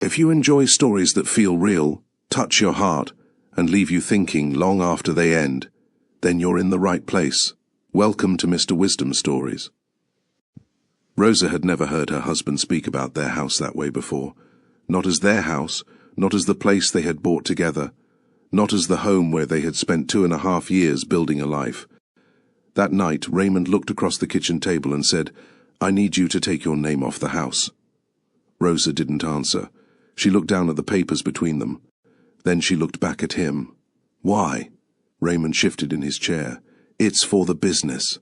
If you enjoy stories that feel real, touch your heart, and leave you thinking long after they end, then you're in the right place. Welcome to Mr. Wisdom Stories. Rosa had never heard her husband speak about their house that way before. Not as their house, not as the place they had bought together, not as the home where they had spent 2.5 years building a life. That night, Raymond looked across the kitchen table and said, "I need you to take your name off the house." Rosa didn't answer. She looked down at the papers between them. Then she looked back at him. "Why?" Raymond shifted in his chair. "It's for the business."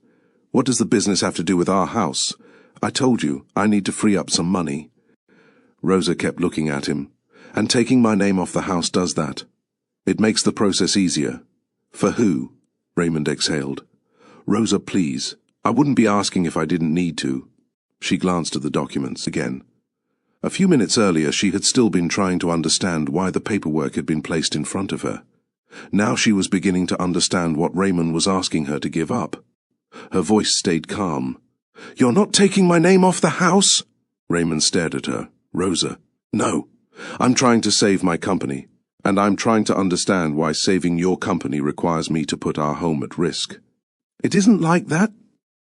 "What does the business have to do with our house? I told you, I need to free up some money." Rosa kept looking at him. "And taking my name off the house does that. It makes the process easier." "For who?" Raymond exhaled. "Rosa, please. I wouldn't be asking if I didn't need to." She glanced at the documents again. A few minutes earlier she had still been trying to understand why the paperwork had been placed in front of her. Now she was beginning to understand what Raymond was asking her to give up. Her voice stayed calm. "You're not taking my name off the house?" Raymond stared at her. "Rosa, no. I'm trying to save my company, and I'm trying to understand why saving your company requires me to put our home at risk." "It isn't like that."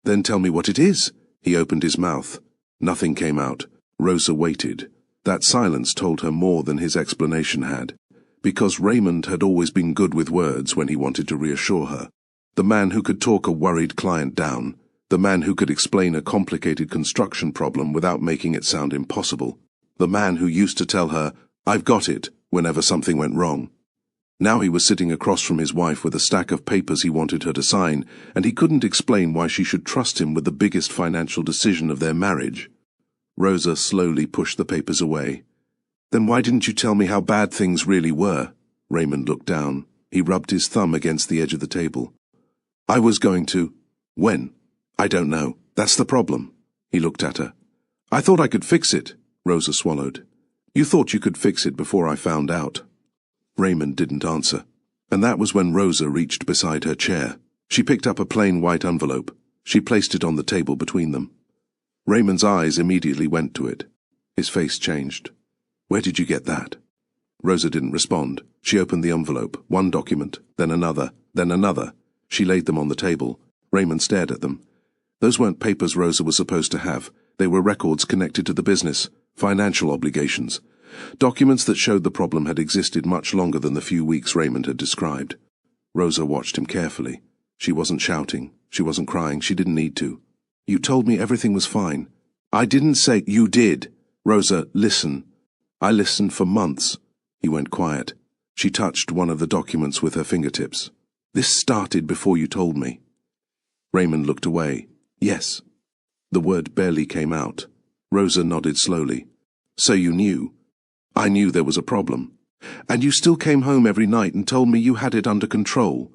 "Then tell me what it is." He opened his mouth. Nothing came out. Rosa waited. That silence told her more than his explanation had, because Raymond had always been good with words when he wanted to reassure her. The man who could talk a worried client down, the man who could explain a complicated construction problem without making it sound impossible, the man who used to tell her, "I've got it," whenever something went wrong. Now he was sitting across from his wife with a stack of papers he wanted her to sign, and he couldn't explain why she should trust him with the biggest financial decision of their marriage. Rosa slowly pushed the papers away. "Then why didn't you tell me how bad things really were?" Raymond looked down. He rubbed his thumb against the edge of the table. "I was going to." "When?" "I don't know. That's the problem." He looked at her. "I thought I could fix it." Rosa swallowed. "You thought you could fix it before I found out." Raymond didn't answer, and that was when Rosa reached beside her chair. She picked up a plain white envelope. She placed it on the table between them. Raymond's eyes immediately went to it. His face changed. "Where did you get that?" Rosa didn't respond. She opened the envelope, one document, then another, then another. She laid them on the table. Raymond stared at them. Those weren't papers Rosa was supposed to have. They were records connected to the business, financial obligations, documents that showed the problem had existed much longer than the few weeks Raymond had described. Rosa watched him carefully. She wasn't shouting. She wasn't crying. She didn't need to. "You told me everything was fine." "I didn't say—" "You did. Rosa, listen." "I listened for months." He went quiet. She touched one of the documents with her fingertips. "This started before you told me." Raymond looked away. "Yes." The word barely came out. Rosa nodded slowly. "So you knew." "I knew there was a problem." "And you still came home every night and told me you had it under control."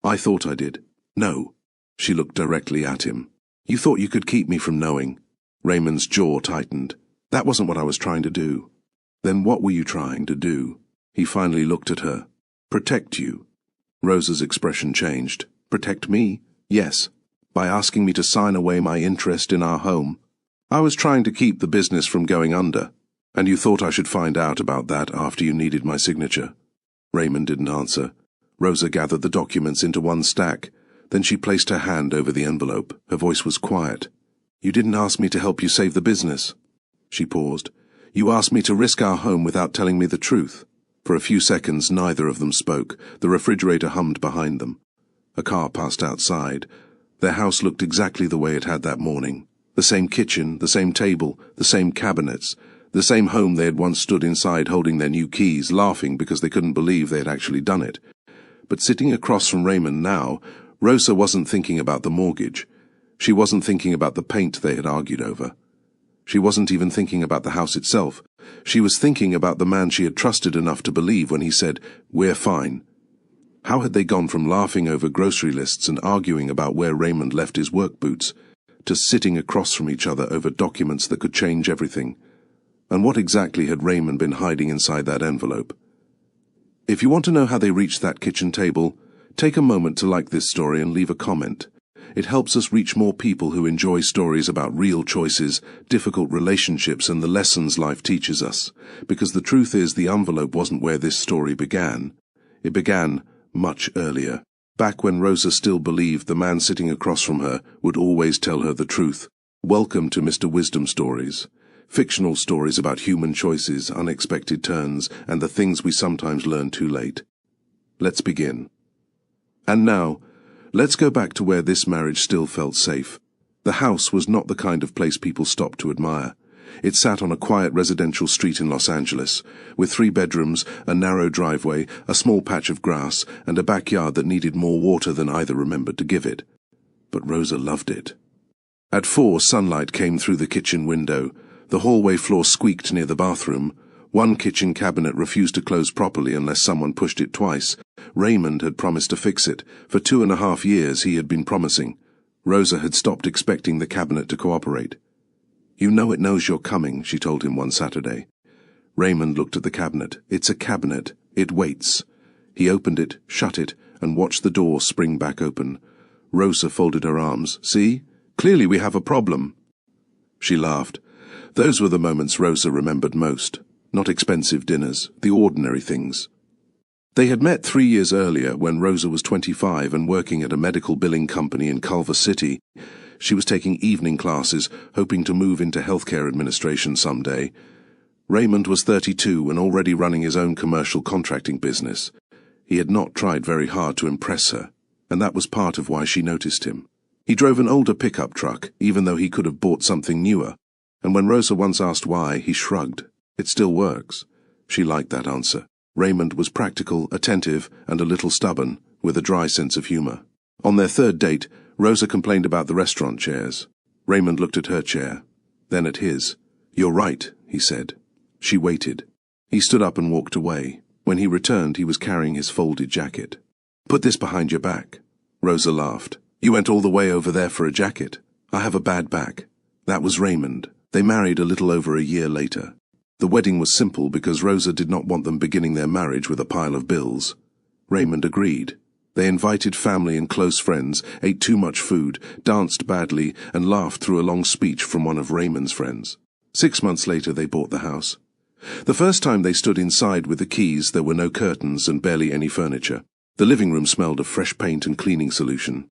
"I thought I did." "No." She looked directly at him. "You thought you could keep me from knowing." Raymond's jaw tightened. "That wasn't what I was trying to do." "Then what were you trying to do?" He finally looked at her. "Protect you." Rosa's expression changed. "Protect me?" "Yes. By asking me to sign away my interest in our home. I was trying to keep the business from going under, and you thought I should find out about that after you needed my signature." Raymond didn't answer. Rosa gathered the documents into one stack. Then she placed her hand over the envelope. Her voice was quiet. "You didn't ask me to help you save the business." She paused. "You asked me to risk our home without telling me the truth." For a few seconds neither of them spoke. The refrigerator hummed behind them. A car passed outside. Their house looked exactly the way it had that morning. The same kitchen, the same table, the same cabinets, the same home they had once stood inside holding their new keys, laughing because they couldn't believe they had actually done it. But sitting across from Raymond now, Rosa wasn't thinking about the mortgage. She wasn't thinking about the paint they had argued over. She wasn't even thinking about the house itself. She was thinking about the man she had trusted enough to believe when he said, "We're fine." How had they gone from laughing over grocery lists and arguing about where Raymond left his work boots, to sitting across from each other over documents that could change everything? And what exactly had Raymond been hiding inside that envelope? If you want to know how they reached that kitchen table, take a moment to like this story and leave a comment. It helps us reach more people who enjoy stories about real choices, difficult relationships, and the lessons life teaches us. Because the truth is, the envelope wasn't where this story began. It began much earlier, back when Rosa still believed the man sitting across from her would always tell her the truth. Welcome to Mr. Wisdom Stories. Fictional stories about human choices, unexpected turns, and the things we sometimes learn too late. Let's begin. And now, let's go back to where this marriage still felt safe. The house was not the kind of place people stopped to admire. It sat on a quiet residential street in Los Angeles, with 3 bedrooms, a narrow driveway, a small patch of grass, and a backyard that needed more water than either remembered to give it. But Rosa loved it. At 4, sunlight came through the kitchen window. The hallway floor squeaked near the bathroom. One kitchen cabinet refused to close properly unless someone pushed it twice. Raymond had promised to fix it. For 2.5 years he had been promising. Rosa had stopped expecting the cabinet to cooperate. "You know it knows you're coming," she told him one Saturday. Raymond looked at the cabinet. "It's a cabinet. It waits." He opened it, shut it, and watched the door spring back open. Rosa folded her arms. "See? Clearly we have a problem." She laughed. Those were the moments Rosa remembered most. Not expensive dinners, the ordinary things. They had met 3 years earlier when Rosa was 25 and working at a medical billing company in Culver City. She was taking evening classes, hoping to move into healthcare administration someday. Raymond was 32 and already running his own commercial contracting business. He had not tried very hard to impress her, and that was part of why she noticed him. He drove an older pickup truck, even though he could have bought something newer, and when Rosa once asked why, he shrugged. "It still works." She liked that answer. Raymond was practical, attentive, and a little stubborn, with a dry sense of humor. On their 3rd date, Rosa complained about the restaurant chairs. Raymond looked at her chair, then at his. "You're right," he said. She waited. He stood up and walked away. When he returned, he was carrying his folded jacket. "Put this behind your back." Rosa laughed. "You went all the way over there for a jacket? I have a bad back." That was Raymond. They married a little over a year later. The wedding was simple because Rosa did not want them beginning their marriage with a pile of bills. Raymond agreed. They invited family and close friends, ate too much food, danced badly, and laughed through a long speech from one of Raymond's friends. 6 months later they bought the house. The first time they stood inside with the keys, there were no curtains and barely any furniture. The living room smelled of fresh paint and cleaning solution.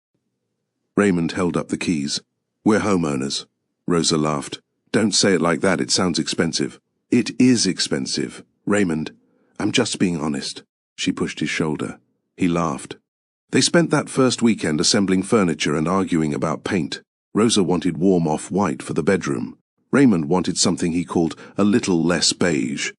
Raymond held up the keys. "We're homeowners." Rosa laughed. "Don't say it like that, it sounds expensive." "It is expensive. Raymond, I'm just being honest." She pushed his shoulder. He laughed. They spent that first weekend assembling furniture and arguing about paint. Rosa wanted warm off-white for the bedroom. Raymond wanted something he called a little less beige.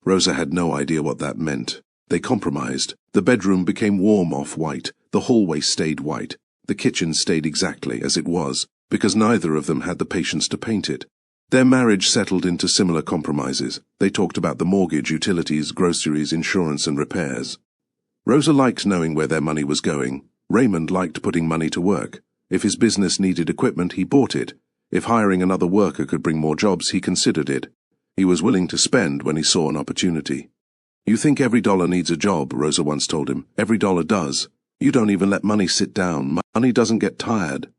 Rosa had no idea what that meant. They compromised. The bedroom became warm off-white. The hallway stayed white. The kitchen stayed exactly as it was, because neither of them had the patience to paint it. Their marriage settled into similar compromises. They talked about the mortgage, utilities, groceries, insurance, and repairs. Rosa liked knowing where their money was going. Raymond liked putting money to work. If his business needed equipment, he bought it. If hiring another worker could bring more jobs, he considered it. He was willing to spend when he saw an opportunity. "You think every dollar needs a job," Rosa once told him. "Every dollar does. You don't even let money sit down. Money doesn't get tired."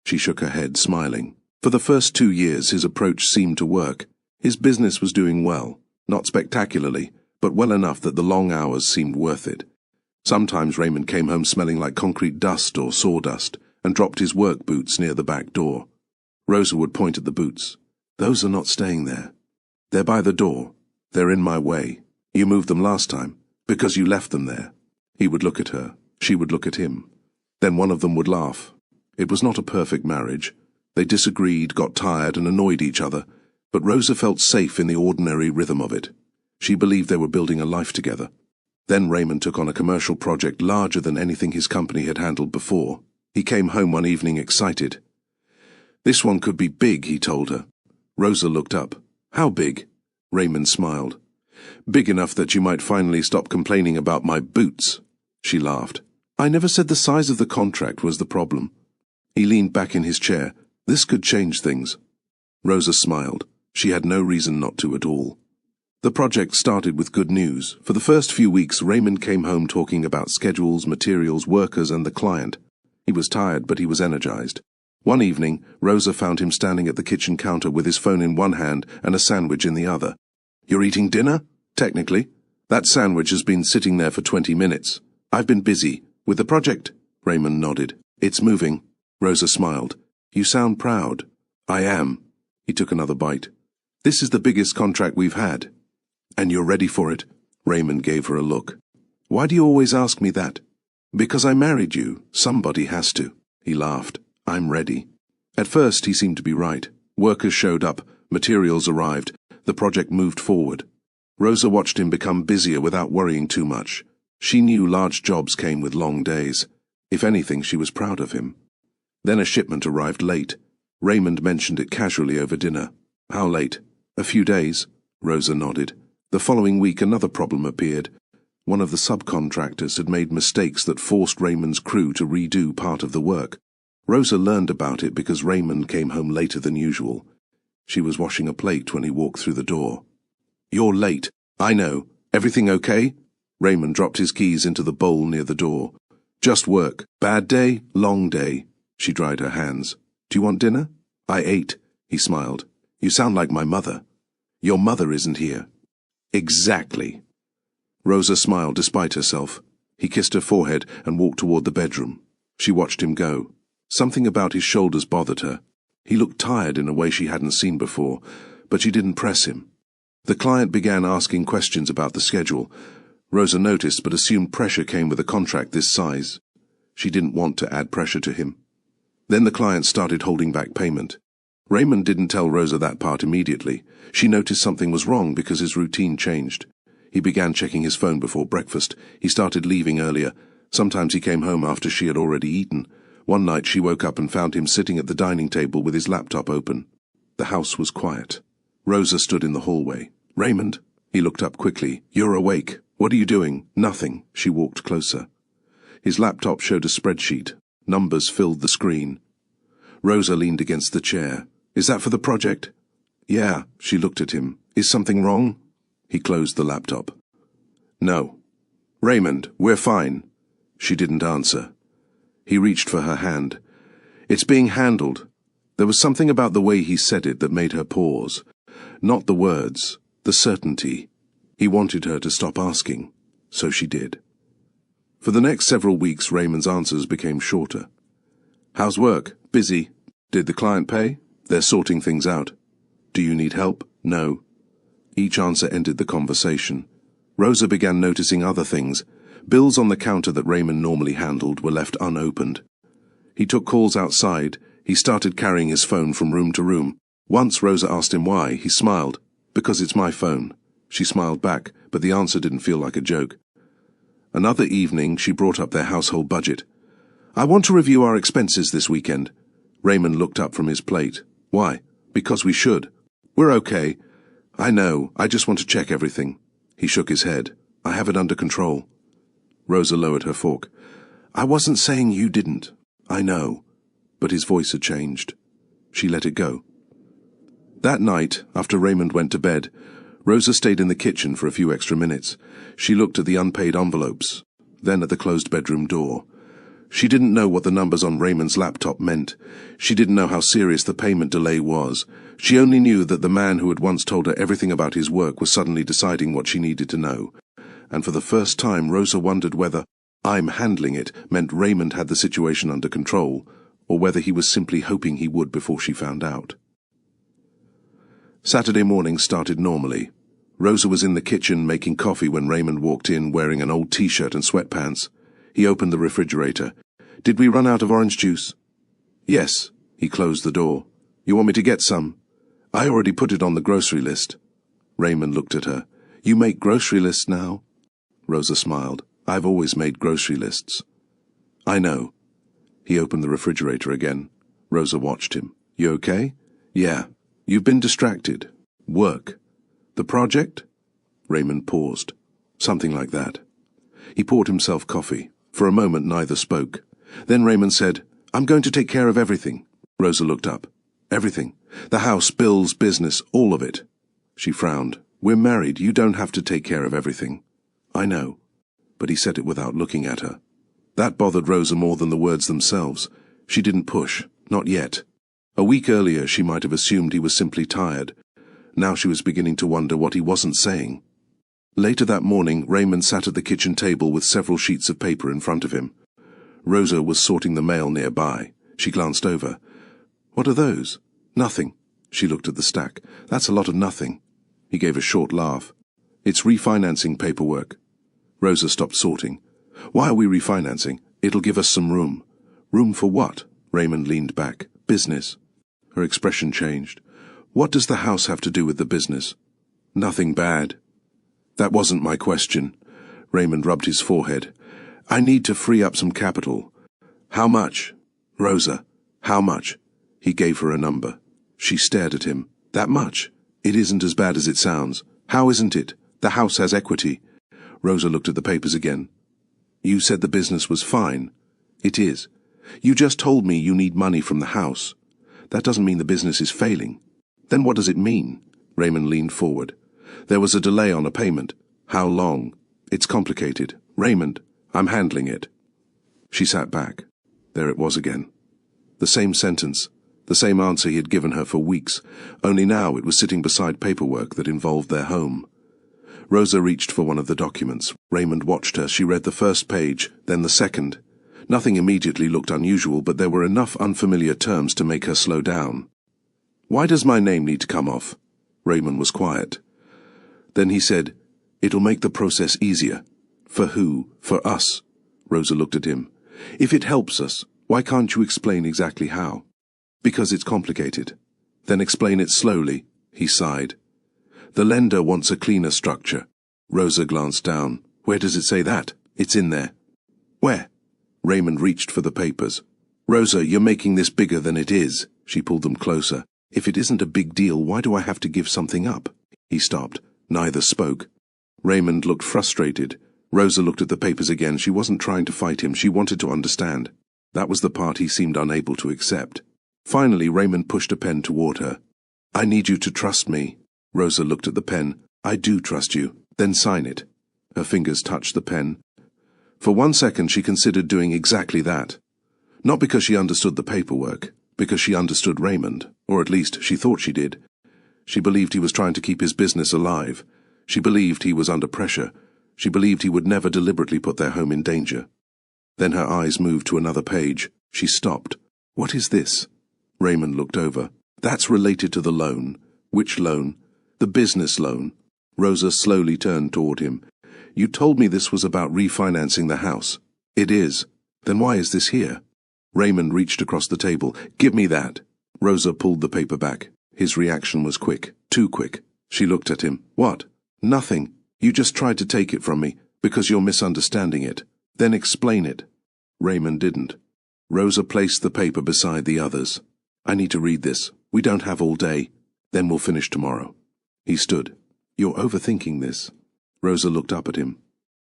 She shook her head, smiling. For the first 2 years his approach seemed to work. His business was doing well, not spectacularly, but well enough that the long hours seemed worth it. Sometimes Raymond came home smelling like concrete dust or sawdust, and dropped his work boots near the back door. Rosa would point at the boots. "Those are not staying there. They're by the door. They're in my way. You moved them last time, because you left them there." He would look at her. She would look at him. Then one of them would laugh. It was not a perfect marriage. They disagreed, got tired, and annoyed each other, but Rosa felt safe in the ordinary rhythm of it. She believed they were building a life together. Then Raymond took on a commercial project larger than anything his company had handled before. He came home one evening excited. "This one could be big," he told her. Rosa looked up. "How big?" Raymond smiled. "Big enough that you might finally stop complaining about my boots." She laughed. "I never said the size of the contract was the problem." He leaned back in his chair. "This could change things." Rosa smiled. She had no reason not to at all. The project started with good news. For the first few weeks, Raymond came home talking about schedules, materials, workers, and the client. He was tired, but he was energized. One evening, Rosa found him standing at the kitchen counter with his phone in one hand and a sandwich in the other. "You're eating dinner?" "Technically. That sandwich has been sitting there for 20 minutes. I've been busy. With the project?" Raymond nodded. "It's moving." Rosa smiled. "You sound proud." "I am." He took another bite. "This is the biggest contract we've had." "And you're ready for it?" Raymond gave her a look. "Why do you always ask me that?" "Because I married you. Somebody has to." He laughed. "I'm ready." At first, he seemed to be right. Workers showed up, materials arrived, the project moved forward. Rosa watched him become busier without worrying too much. She knew large jobs came with long days. If anything, she was proud of him. Then a shipment arrived late. Raymond mentioned it casually over dinner. "How late?" "A few days." Rosa nodded. The following week, another problem appeared. One of the subcontractors had made mistakes that forced Raymond's crew to redo part of the work. Rosa learned about it because Raymond came home later than usual. She was washing a plate when he walked through the door. "You're late. I know. Everything okay?" Raymond dropped his keys into the bowl near the door. "Just work. Bad day? Long day." She dried her hands. "Do you want dinner?" "I ate." He smiled. "You sound like my mother." "Your mother isn't here." "Exactly." Rosa smiled despite herself. He kissed her forehead and walked toward the bedroom. She watched him go. Something about his shoulders bothered her. He looked tired in a way she hadn't seen before, but she didn't press him. The client began asking questions about the schedule. Rosa noticed but assumed pressure came with a contract this size. She didn't want to add pressure to him. Then the client started holding back payment. Raymond didn't tell Rosa that part immediately. She noticed something was wrong because his routine changed. He began checking his phone before breakfast. He started leaving earlier. Sometimes he came home after she had already eaten. One night she woke up and found him sitting at the dining table with his laptop open. The house was quiet. Rosa stood in the hallway. "Raymond?" He looked up quickly. "You're awake. What are you doing?" "Nothing." She walked closer. His laptop showed a spreadsheet. Numbers filled the screen. Rosa leaned against the chair. "Is that for the project?" "Yeah." She looked at him. "Is something wrong?" He closed the laptop. "No." "Raymond, we're fine." She didn't answer. He reached for her hand. "It's being handled." There was something about the way he said it that made her pause. Not the words, the certainty. He wanted her to stop asking, so she did. For the next several weeks, Raymond's answers became shorter. "How's work?" "Busy." "Did the client pay?" "They're sorting things out." "Do you need help?" "No." Each answer ended the conversation. Rosa began noticing other things. Bills on the counter that Raymond normally handled were left unopened. He took calls outside. He started carrying his phone from room to room. Once Rosa asked him why. He smiled. "Because it's my phone." She smiled back, but the answer didn't feel like a joke. Another evening, she brought up their household budget. "I want to review our expenses this weekend." Raymond looked up from his plate. "Why?" "Because we should." "We're okay." "I know. I just want to check everything." He shook his head. "I have it under control." Rosa lowered her fork. "I wasn't saying you didn't. I know." But his voice had changed. She let it go. That night, after Raymond went to bed, Rosa stayed in the kitchen for a few extra minutes. She looked at the unpaid envelopes, then at the closed bedroom door. She didn't know what the numbers on Raymond's laptop meant. She didn't know how serious the payment delay was. She only knew that the man who had once told her everything about his work was suddenly deciding what she needed to know. And for the first time, Rosa wondered whether "I'm handling it" meant Raymond had the situation under control, or whether he was simply hoping he would before she found out. Saturday morning started normally. Rosa was in the kitchen making coffee when Raymond walked in wearing an old t-shirt and sweatpants. He opened the refrigerator. "Did we run out of orange juice?" "Yes." He closed the door. "You want me to get some?" "I already put it on the grocery list." Raymond looked at her. "You make grocery lists now?" Rosa smiled. "I've always made grocery lists." "I know." He opened the refrigerator again. Rosa watched him. "You okay?" "Yeah." "You've been distracted." "Work." "The project?" Raymond paused. "Something like that." He poured himself coffee. For a moment neither spoke. Then Raymond said, "I'm going to take care of everything." Rosa looked up. "Everything? The house, bills, business, all of it?" She frowned. "We're married. You don't have to take care of everything." "I know." But he said it without looking at her. That bothered Rosa more than the words themselves. She didn't push, not yet. A week earlier she might have assumed he was simply tired. Now she was beginning to wonder what he wasn't saying. Later that morning, Raymond sat at the kitchen table with several sheets of paper in front of him. Rosa was sorting the mail nearby. She glanced over. "What are those?" "Nothing." She looked at the stack. "That's a lot of nothing." He gave a short laugh. "It's refinancing paperwork." Rosa stopped sorting. "Why are we refinancing? It'll give us some room." "Room for what?" Raymond leaned back. "Business." Her expression changed. "What does the house have to do with the business?" "Nothing bad." "That wasn't my question." Raymond rubbed his forehead. "I need to free up some capital." "How much?" "Rosa, how much?" He gave her a number. She stared at him. "That much? It isn't as bad as it sounds." "How isn't it? The house has equity." Rosa looked at the papers again. "You said the business was fine." "It is." "You just told me you need money from the house." "That doesn't mean the business is failing." "Then what does it mean?" Raymond leaned forward. "There was a delay on a payment." "How long?" "It's complicated." "Raymond, I'm handling it." She sat back. There it was again. The same sentence, the same answer he had given her for weeks, only now it was sitting beside paperwork that involved their home. Rosa reached for one of the documents. Raymond watched her. She read the first page, then the second. Nothing immediately looked unusual, but there were enough unfamiliar terms to make her slow down. "Why does my name need to come off?" Raymond was quiet. Then he said, "It'll make the process easier." "For who? For us?" Rosa looked at him. "If it helps us, why can't you explain exactly how?" "Because it's complicated." "Then explain it slowly." He sighed. "The lender wants a cleaner structure." Rosa glanced down. "Where does it say that?" "It's in there." "Where?" Raymond reached for the papers. "Rosa, you're making this bigger than it is." She pulled them closer. "If it isn't a big deal, why do I have to give something up?" He stopped. Neither spoke. Raymond looked frustrated. Rosa looked at the papers again. She wasn't trying to fight him. She wanted to understand. That was the part he seemed unable to accept. Finally, Raymond pushed a pen toward her. "I need you to trust me." Rosa looked at the pen. "I do trust you." "Then sign it." Her fingers touched the pen. For 1 second she considered doing exactly that. Not because she understood the paperwork, because she understood Raymond, or at least she thought she did. She believed he was trying to keep his business alive. She believed he was under pressure. She believed he would never deliberately put their home in danger. Then her eyes moved to another page. She stopped. "What is this?" Raymond looked over. "That's related to the loan." "Which loan?" "The business loan." Rosa slowly turned toward him. "You told me this was about refinancing the house." "It is." "Then why is this here?" Raymond reached across the table. "Give me that." Rosa pulled the paper back. His reaction was quick. Too quick. She looked at him. "What?" "Nothing. You just tried to take it from me, because you're misunderstanding it. Then explain it." Raymond didn't. Rosa placed the paper beside the others. "I need to read this. We don't have all day. Then we'll finish tomorrow." He stood. "You're overthinking this." Rosa looked up at him.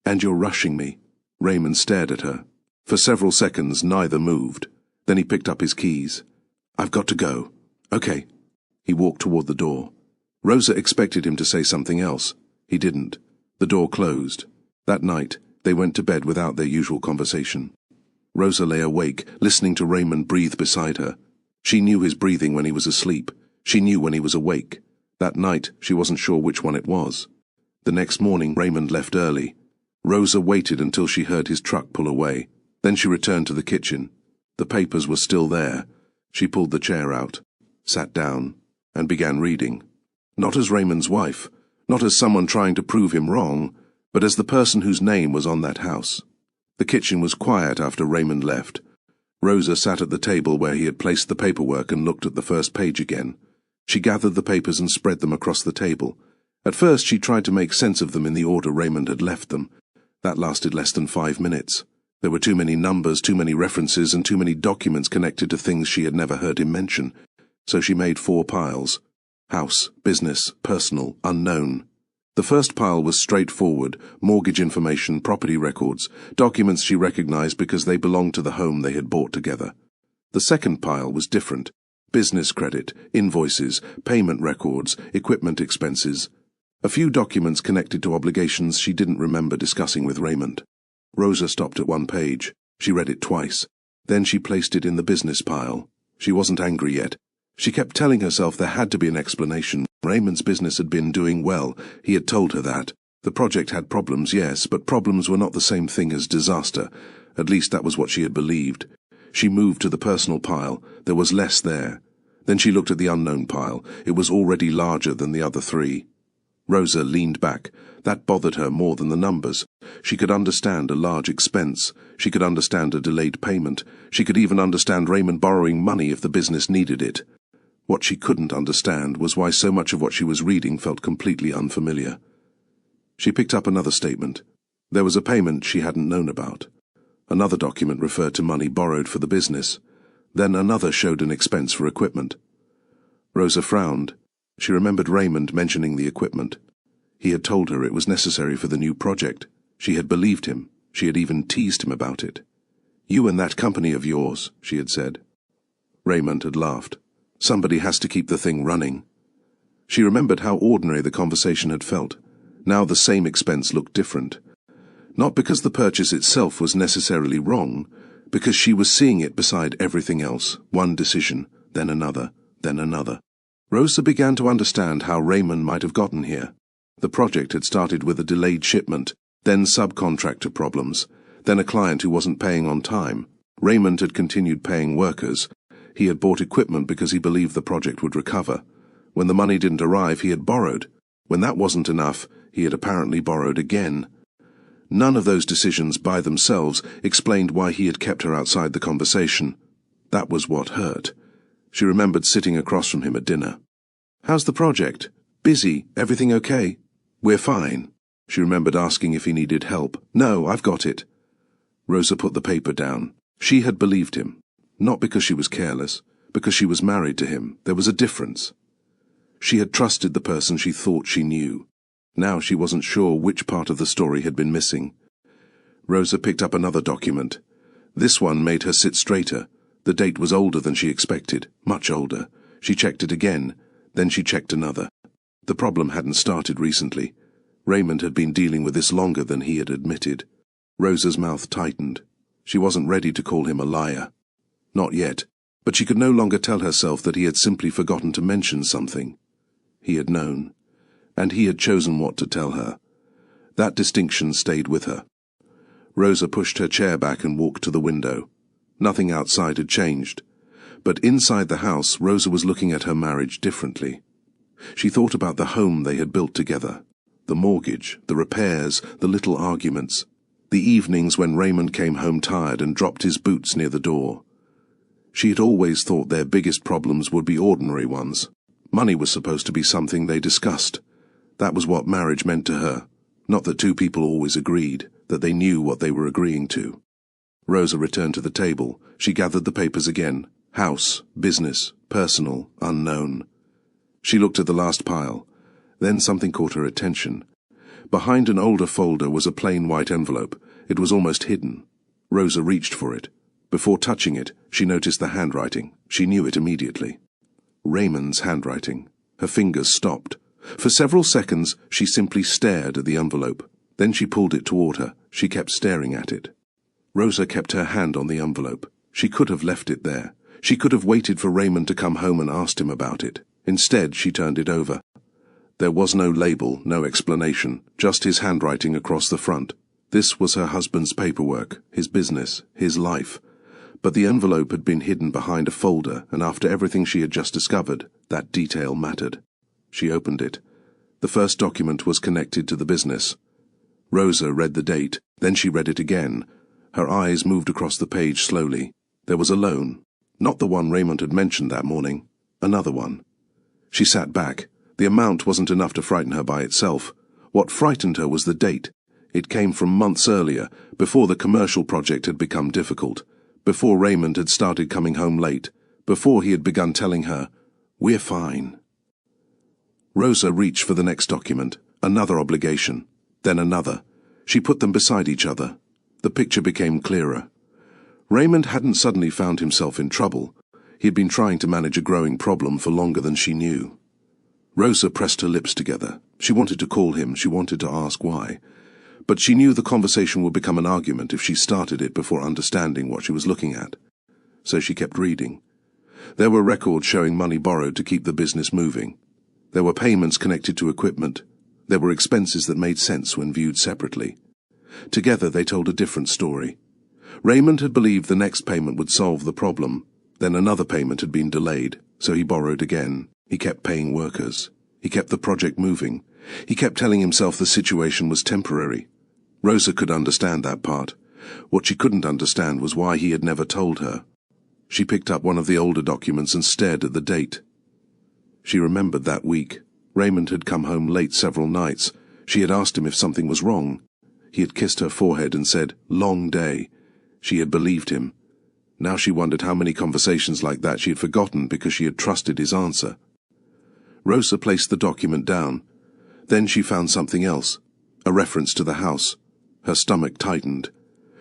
"And you're rushing me." Raymond stared at her. For several seconds neither moved. Then he picked up his keys. "I've got to go." "Okay." He walked toward the door. Rosa expected him to say something else. He didn't. The door closed. That night, they went to bed without their usual conversation. Rosa lay awake, listening to Raymond breathe beside her. She knew his breathing when he was asleep. She knew when he was awake. That night, she wasn't sure which one it was. The next morning, Raymond left early. Rosa waited until she heard his truck pull away. Then she returned to the kitchen. The papers were still there. She pulled the chair out, sat down, and began reading. Not as Raymond's wife, not as someone trying to prove him wrong, but as the person whose name was on that house. The kitchen was quiet after Raymond left. Rosa sat at the table where he had placed the paperwork and looked at the first page again. She gathered the papers and spread them across the table. At first she tried to make sense of them in the order Raymond had left them. That lasted less than 5 minutes. There were too many numbers, too many references, and too many documents connected to things she had never heard him mention. So she made 4 piles. House, business, personal, unknown. The first pile was straightforward: mortgage information, property records, documents she recognized because they belonged to the home they had bought together. The second pile was different: business credit, invoices, payment records, equipment expenses. A few documents connected to obligations she didn't remember discussing with Raymond. Rosa stopped at one page. She read it twice. Then she placed it in the business pile. She wasn't angry yet. She kept telling herself there had to be an explanation. Raymond's business had been doing well. He had told her that. The project had problems, yes, but problems were not the same thing as disaster. At least that was what she had believed. She moved to the personal pile. There was less there. Then she looked at the unknown pile. It was already larger than the other three. Rosa leaned back. That bothered her more than the numbers. She could understand a large expense. She could understand a delayed payment. She could even understand Raymond borrowing money if the business needed it. What she couldn't understand was why so much of what she was reading felt completely unfamiliar. She picked up another statement. There was a payment she hadn't known about. Another document referred to money borrowed for the business. Then another showed an expense for equipment. Rosa frowned. She remembered Raymond mentioning the equipment. He had told her it was necessary for the new project. She had believed him. She had even teased him about it. "You and that company of yours," she had said. Raymond had laughed. "Somebody has to keep the thing running." She remembered how ordinary the conversation had felt. Now the same expense looked different. Not because the purchase itself was necessarily wrong, because she was seeing it beside everything else, one decision, then another, then another. Rosa began to understand how Raymond might have gotten here. The project had started with a delayed shipment, then subcontractor problems, then a client who wasn't paying on time. Raymond had continued paying workers. He had bought equipment because he believed the project would recover. When the money didn't arrive, he had borrowed. When that wasn't enough, he had apparently borrowed again. None of those decisions by themselves explained why he had kept her outside the conversation. That was what hurt. She remembered sitting across from him at dinner. "How's the project? Busy? Everything okay?" "We're fine." She remembered asking if he needed help. "No, I've got it." Rosa put the paper down. She had believed him. Not because she was careless, because she was married to him. There was a difference. She had trusted the person she thought she knew. Now she wasn't sure which part of the story had been missing. Rosa picked up another document. This one made her sit straighter. The date was older than she expected, much older. She checked it again, then she checked another. The problem hadn't started recently. Raymond had been dealing with this longer than he had admitted. Rosa's mouth tightened. She wasn't ready to call him a liar. Not yet, but she could no longer tell herself that he had simply forgotten to mention something. He had known, and he had chosen what to tell her. That distinction stayed with her. Rosa pushed her chair back and walked to the window. Nothing outside had changed, but inside the house Rosa was looking at her marriage differently. She thought about the home they had built together, the mortgage, the repairs, the little arguments, the evenings when Raymond came home tired and dropped his boots near the door. She had always thought their biggest problems would be ordinary ones. Money was supposed to be something they discussed. That was what marriage meant to her. Not that two people always agreed, that they knew what they were agreeing to. Rosa returned to the table. She gathered the papers again. House, business, personal, unknown. She looked at the last pile. Then something caught her attention. Behind an older folder was a plain white envelope. It was almost hidden. Rosa reached for it. Before touching it, she noticed the handwriting. She knew it immediately. Raymond's handwriting. Her fingers stopped. For several seconds, she simply stared at the envelope. Then she pulled it toward her. She kept staring at it. Rosa kept her hand on the envelope. She could have left it there. She could have waited for Raymond to come home and asked him about it. Instead, she turned it over. There was no label, no explanation, just his handwriting across the front. This was her husband's paperwork, his business, his life. But the envelope had been hidden behind a folder, and after everything she had just discovered, that detail mattered. She opened it. The first document was connected to the business. Rosa read the date, then she read it again. Her eyes moved across the page slowly. There was a loan. Not the one Raymond had mentioned that morning. Another one. She sat back. The amount wasn't enough to frighten her by itself. What frightened her was the date. It came from months earlier, before the commercial project had become difficult, before Raymond had started coming home late, before he had begun telling her, "We're fine." Rosa reached for the next document, another obligation, then another. She put them beside each other. The picture became clearer. Raymond hadn't suddenly found himself in trouble. He had been trying to manage a growing problem for longer than she knew. Rosa pressed her lips together. She wanted to call him, she wanted to ask why. But she knew the conversation would become an argument if she started it before understanding what she was looking at. So she kept reading. There were records showing money borrowed to keep the business moving. There were payments connected to equipment. There were expenses that made sense when viewed separately. Together they told a different story. Raymond had believed the next payment would solve the problem. Then another payment had been delayed, so he borrowed again. He kept paying workers. He kept the project moving. He kept telling himself the situation was temporary. Rosa could understand that part. What she couldn't understand was why he had never told her. She picked up one of the older documents and stared at the date. She remembered that week. Raymond had come home late several nights. She had asked him if something was wrong. He had kissed her forehead and said, "Long day." She had believed him. Now she wondered how many conversations like that she had forgotten because she had trusted his answer. Rosa placed the document down. Then she found something else, a reference to the house. Her stomach tightened.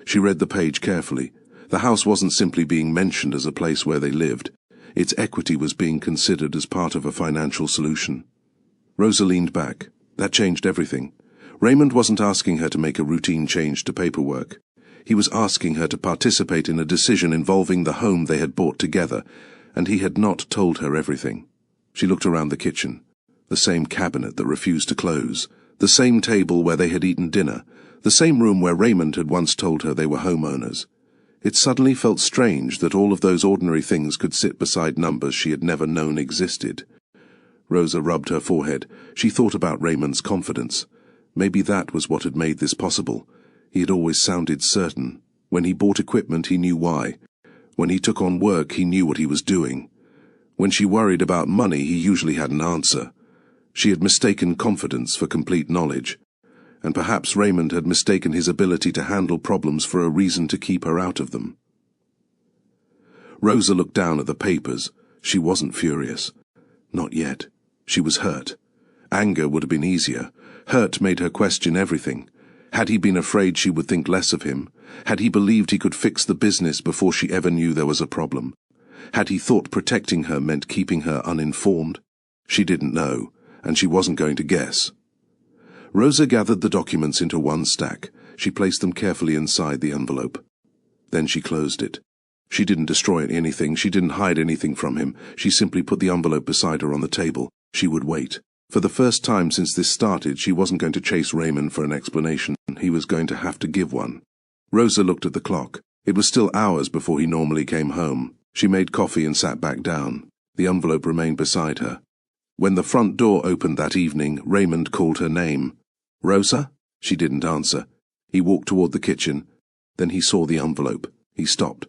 She read the page carefully. The house wasn't simply being mentioned as a place where they lived. Its equity was being considered as part of a financial solution. Rosa leaned back. That changed everything. Raymond wasn't asking her to make a routine change to paperwork. He was asking her to participate in a decision involving the home they had bought together, and he had not told her everything. She looked around the kitchen. The same cabinet that refused to close, the same table where they had eaten dinner, the same room where Raymond had once told her they were homeowners. It suddenly felt strange that all of those ordinary things could sit beside numbers she had never known existed. Rosa rubbed her forehead. She thought about Raymond's confidence. Maybe that was what had made this possible. He had always sounded certain. When he bought equipment, he knew why. When he took on work, he knew what he was doing. When she worried about money, he usually had an answer. She had mistaken confidence for complete knowledge. And perhaps Raymond had mistaken his ability to handle problems for a reason to keep her out of them. Rosa looked down at the papers. She wasn't furious. Not yet. She was hurt. Anger would have been easier. Hurt made her question everything. Had he been afraid she would think less of him? Had he believed he could fix the business before she ever knew there was a problem? Had he thought protecting her meant keeping her uninformed? She didn't know, and she wasn't going to guess. Rosa gathered the documents into one stack. She placed them carefully inside the envelope. Then she closed it. She didn't destroy anything. She didn't hide anything from him. She simply put the envelope beside her on the table. She would wait. For the first time since this started, she wasn't going to chase Raymond for an explanation. He was going to have to give one. Rosa looked at the clock. It was still hours before he normally came home. She made coffee and sat back down. The envelope remained beside her. When the front door opened that evening, Raymond called her name. "Rosa?" She didn't answer. He walked toward the kitchen. Then he saw the envelope. He stopped.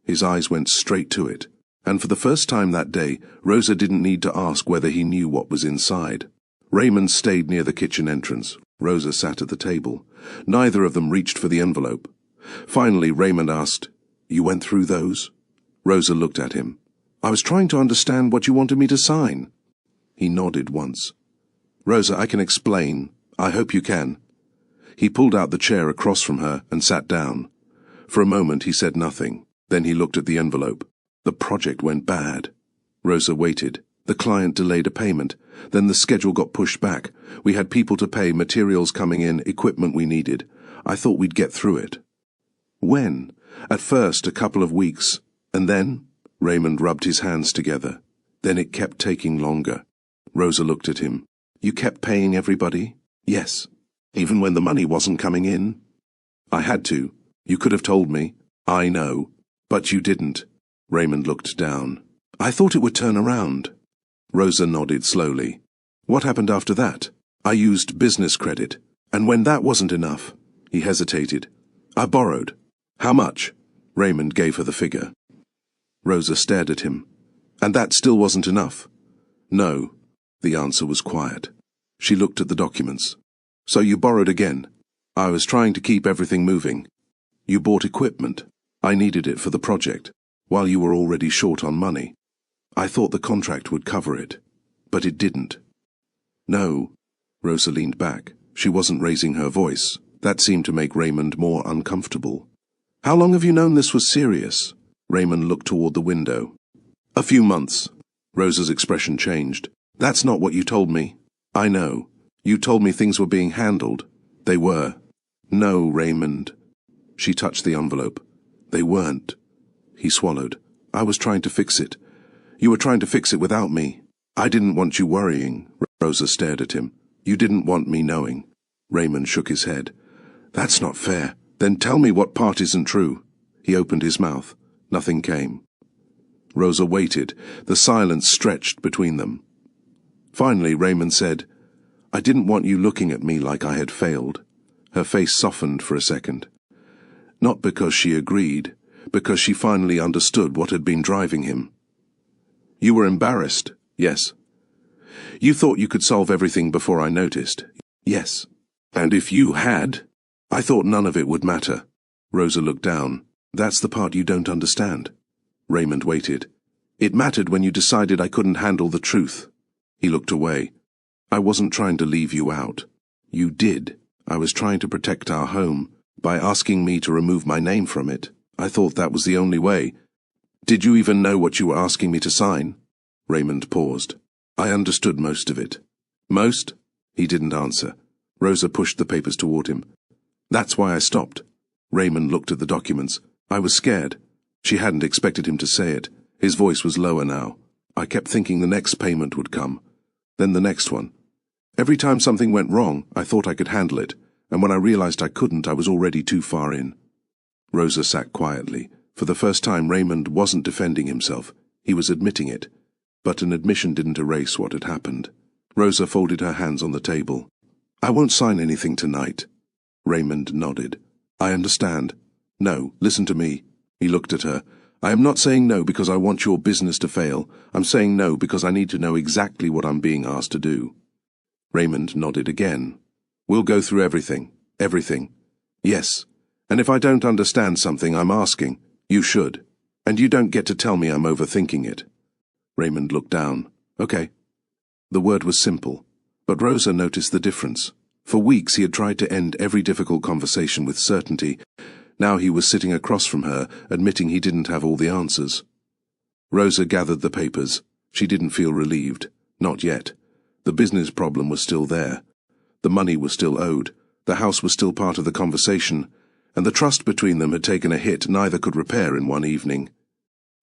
His eyes went straight to it. And for the first time that day, Rosa didn't need to ask whether he knew what was inside. Raymond stayed near the kitchen entrance. Rosa sat at the table. Neither of them reached for the envelope. Finally, Raymond asked, "You went through those?" Rosa looked at him. "I was trying to understand what you wanted me to sign." He nodded once. "Rosa, I can explain. I hope you can." He pulled out the chair across from her and sat down. For a moment he said nothing. Then he looked at the envelope. The project went bad. Rosa waited. The client delayed a payment. Then the schedule got pushed back. We had people to pay, materials coming in, equipment we needed. I thought we'd get through it. When? At first, a couple of weeks. And then? Raymond rubbed his hands together. Then it kept taking longer. Rosa looked at him. "You kept paying everybody?" "Yes. Even when the money wasn't coming in?" "I had to. You could have told me." "I know. But you didn't." Raymond looked down. "I thought it would turn around." Rosa nodded slowly. "What happened after that?" "I used business credit. And when that wasn't enough," he hesitated, "I borrowed." "How much?" Raymond gave her the figure. Rosa stared at him. "And that still wasn't enough?" "No." The answer was quiet. She looked at the documents. "So you borrowed again?" "I was trying to keep everything moving." "You bought equipment?" "I needed it for the project, while you were already short on money. I thought the contract would cover it, but it didn't." "No." Rosa leaned back. She wasn't raising her voice. That seemed to make Raymond more uncomfortable. "How long have you known this was serious?" Raymond looked toward the window. "A few months." Rosa's expression changed. "That's not what you told me." "I know. You told me things were being handled." "They were." No, Raymond. She touched the envelope. They weren't. He swallowed. I was trying to fix it. You were trying to fix it without me. I didn't want you worrying. Rosa stared at him. You didn't want me knowing. Raymond shook his head. That's not fair. Then tell me what part isn't true. He opened his mouth. Nothing came. Rosa waited. The silence stretched between them. Finally, Raymond said, I didn't want you looking at me like I had failed. Her face softened for a second. Not because she agreed, because she finally understood what had been driving him. You were embarrassed, yes. You thought you could solve everything before I noticed, yes. And if you had, I thought none of it would matter. Rosa looked down. That's the part you don't understand. Raymond waited. It mattered when you decided I couldn't handle the truth. He looked away. I wasn't trying to leave you out. You did. I was trying to protect our home. By asking me to remove my name from it, I thought that was the only way. Did you even know what you were asking me to sign? Raymond paused. I understood most of it. Most? He didn't answer. Rosa pushed the papers toward him. That's why I stopped. Raymond looked at the documents. I was scared. She hadn't expected him to say it. His voice was lower now. I kept thinking the next payment would come. Then the next one. Every time something went wrong, I thought I could handle it, and when I realized I couldn't, I was already too far in. Rosa sat quietly. For the first time, Raymond wasn't defending himself. He was admitting it. But an admission didn't erase what had happened. Rosa folded her hands on the table. I won't sign anything tonight. Raymond nodded. I understand. No, listen to me. He looked at her. I am not saying no because I want your business to fail. I'm saying no because I need to know exactly what I'm being asked to do. Raymond nodded again. We'll go through everything. Everything. Yes. And if I don't understand something, I'm asking. You should. And you don't get to tell me I'm overthinking it. Raymond looked down. Okay. The word was simple, but Rosa noticed the difference. For weeks he had tried to end every difficult conversation with certainty. Now he was sitting across from her, admitting he didn't have all the answers. Rosa gathered the papers. She didn't feel relieved. Not yet. The business problem was still there. The money was still owed. The house was still part of the conversation, and the trust between them had taken a hit neither could repair in one evening.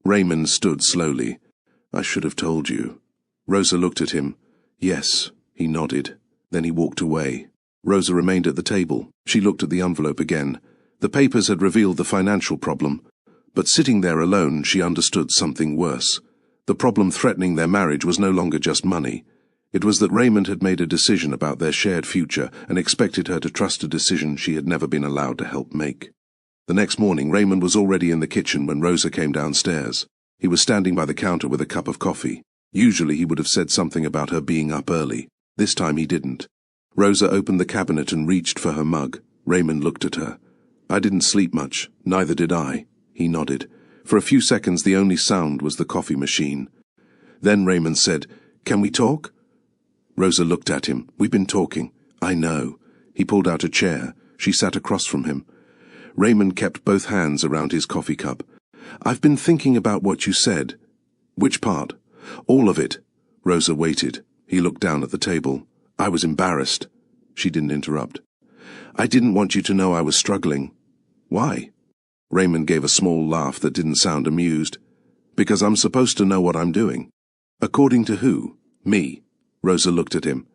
Raymond stood slowly. I should have told you. Rosa looked at him. Yes, he nodded. Then he walked away. Rosa remained at the table. She looked at the envelope again. The papers had revealed the financial problem, but sitting there alone she understood something worse. The problem threatening their marriage was no longer just money. It was that Raymond had made a decision about their shared future and expected her to trust a decision she had never been allowed to help make. The next morning Raymond was already in the kitchen when Rosa came downstairs. He was standing by the counter with a cup of coffee. Usually he would have said something about her being up early. This time he didn't. Rosa opened the cabinet and reached for her mug. Raymond looked at her. I didn't sleep much. Neither did I. He nodded. For a few seconds the only sound was the coffee machine. Then Raymond said, Can we talk? Rosa looked at him. We've been talking. I know. He pulled out a chair. She sat across from him. Raymond kept both hands around his coffee cup. I've been thinking about what you said. Which part? All of it. Rosa waited. He looked down at the table. I was embarrassed. She didn't interrupt. I didn't want you to know I was struggling. Why? Raymond gave a small laugh that didn't sound amused. Because I'm supposed to know what I'm doing. According to who? Me. Rosa looked at him.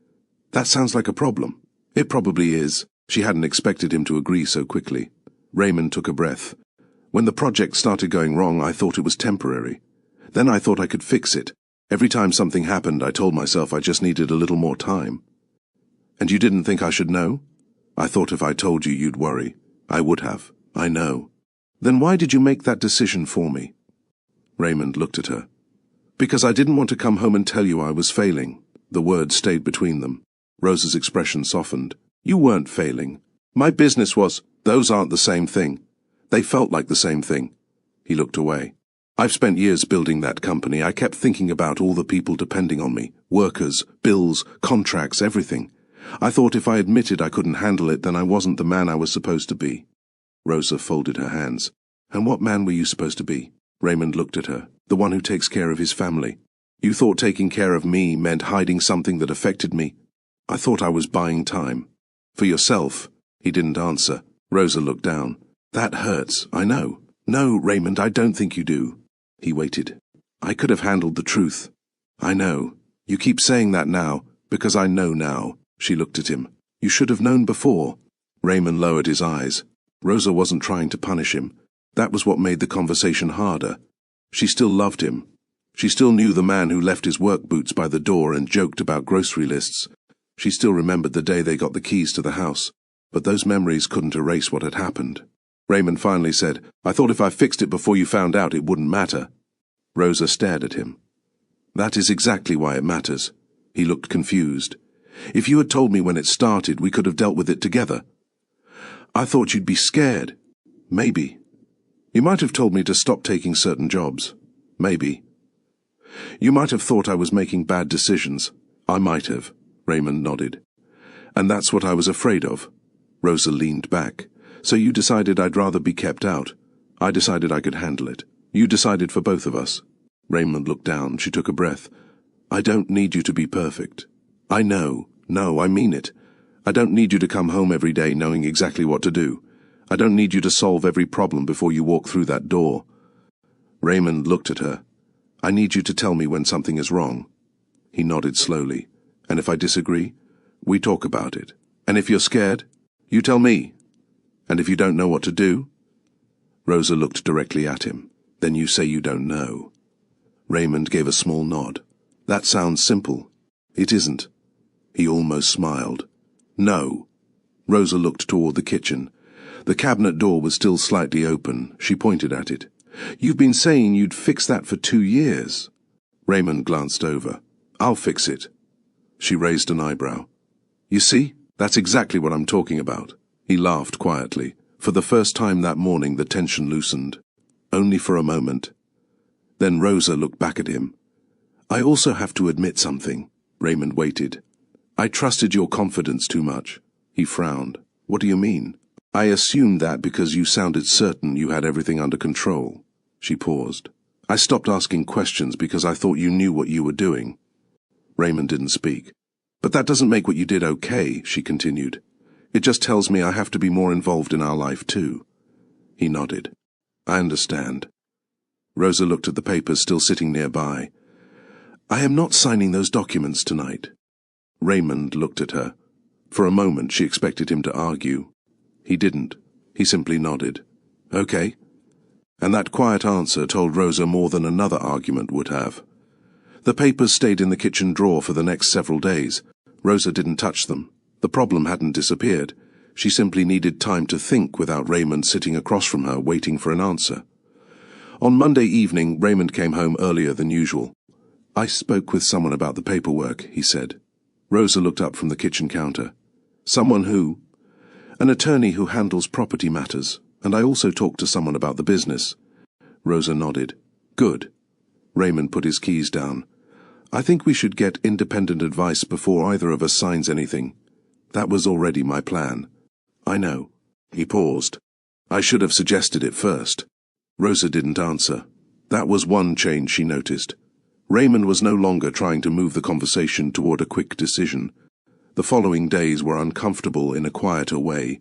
That sounds like a problem. It probably is. She hadn't expected him to agree so quickly. Raymond took a breath. When the project started going wrong, I thought it was temporary. Then I thought I could fix it. Every time something happened, I told myself I just needed a little more time. And you didn't think I should know? I thought if I told you, you'd worry. I would have. I know. Then why did you make that decision for me? Raymond looked at her. Because I didn't want to come home and tell you I was failing. The words stayed between them. Rosa's expression softened. You weren't failing. My business was. Those aren't the same thing. They felt like the same thing. He looked away. I've spent years building that company. I kept thinking about all the people depending on me. Workers, bills, contracts, everything. I thought if I admitted I couldn't handle it, then I wasn't the man I was supposed to be. Rosa folded her hands. And what man were you supposed to be? Raymond looked at her. The one who takes care of his family. You thought taking care of me meant hiding something that affected me? I thought I was buying time. For yourself. He didn't answer. Rosa looked down. That hurts, I know. No, Raymond, I don't think you do. He waited. I could have handled the truth. I know. You keep saying that now, because I know now. She looked at him. You should have known before. Raymond lowered his eyes. Rosa wasn't trying to punish him. That was what made the conversation harder. She still loved him. She still knew the man who left his work boots by the door and joked about grocery lists. She still remembered the day they got the keys to the house. But those memories couldn't erase what had happened. Raymond finally said, I thought if I fixed it before you found out, it wouldn't matter. Rosa stared at him. That is exactly why it matters. He looked confused. If you had told me when it started, we could have dealt with it together. I thought you'd be scared. Maybe. You might have told me to stop taking certain jobs. Maybe. You might have thought I was making bad decisions. I might have. Raymond nodded. And that's what I was afraid of. Rosa leaned back. So you decided I'd rather be kept out. I decided I could handle it. You decided for both of us. Raymond looked down. She took a breath. I don't need you to be perfect. I know. No, I mean it. I don't need you to come home every day knowing exactly what to do. I don't need you to solve every problem before you walk through that door. Raymond looked at her. I need you to tell me when something is wrong. He nodded slowly. And if I disagree, we talk about it. And if you're scared, you tell me. And if you don't know what to do? Rosa looked directly at him. Then you say you don't know. Raymond gave a small nod. That sounds simple. It isn't. He almost smiled. No. Rosa looked toward the kitchen. The cabinet door was still slightly open. She pointed at it. You've been saying you'd fix that for 2 years. Raymond glanced over. I'll fix it. She raised an eyebrow. You see, that's exactly what I'm talking about. He laughed quietly. For the first time that morning, the tension loosened. Only for a moment. Then Rosa looked back at him. I also have to admit something. Raymond waited. I trusted your confidence too much. He frowned. What do you mean? I assumed that because you sounded certain you had everything under control. She paused. I stopped asking questions because I thought you knew what you were doing. Raymond didn't speak. But that doesn't make what you did okay, she continued. It just tells me I have to be more involved in our life too. He nodded. I understand. Rosa looked at the papers still sitting nearby. I am not signing those documents tonight. Raymond looked at her. For a moment she expected him to argue. He didn't. He simply nodded. Okay. And that quiet answer told Rosa more than another argument would have. The papers stayed in the kitchen drawer for the next several days. Rosa didn't touch them. The problem hadn't disappeared. She simply needed time to think without Raymond sitting across from her waiting for an answer. On Monday evening, Raymond came home earlier than usual. I spoke with someone about the paperwork, he said. Rosa looked up from the kitchen counter. Someone who? An attorney who handles property matters, and I also talked to someone about the business. Rosa nodded. Good. Raymond put his keys down. I think we should get independent advice before either of us signs anything. That was already my plan. I know. He paused. I should have suggested it first. Rosa didn't answer. That was one change she noticed. Raymond was no longer trying to move the conversation toward a quick decision. The following days were uncomfortable in a quieter way.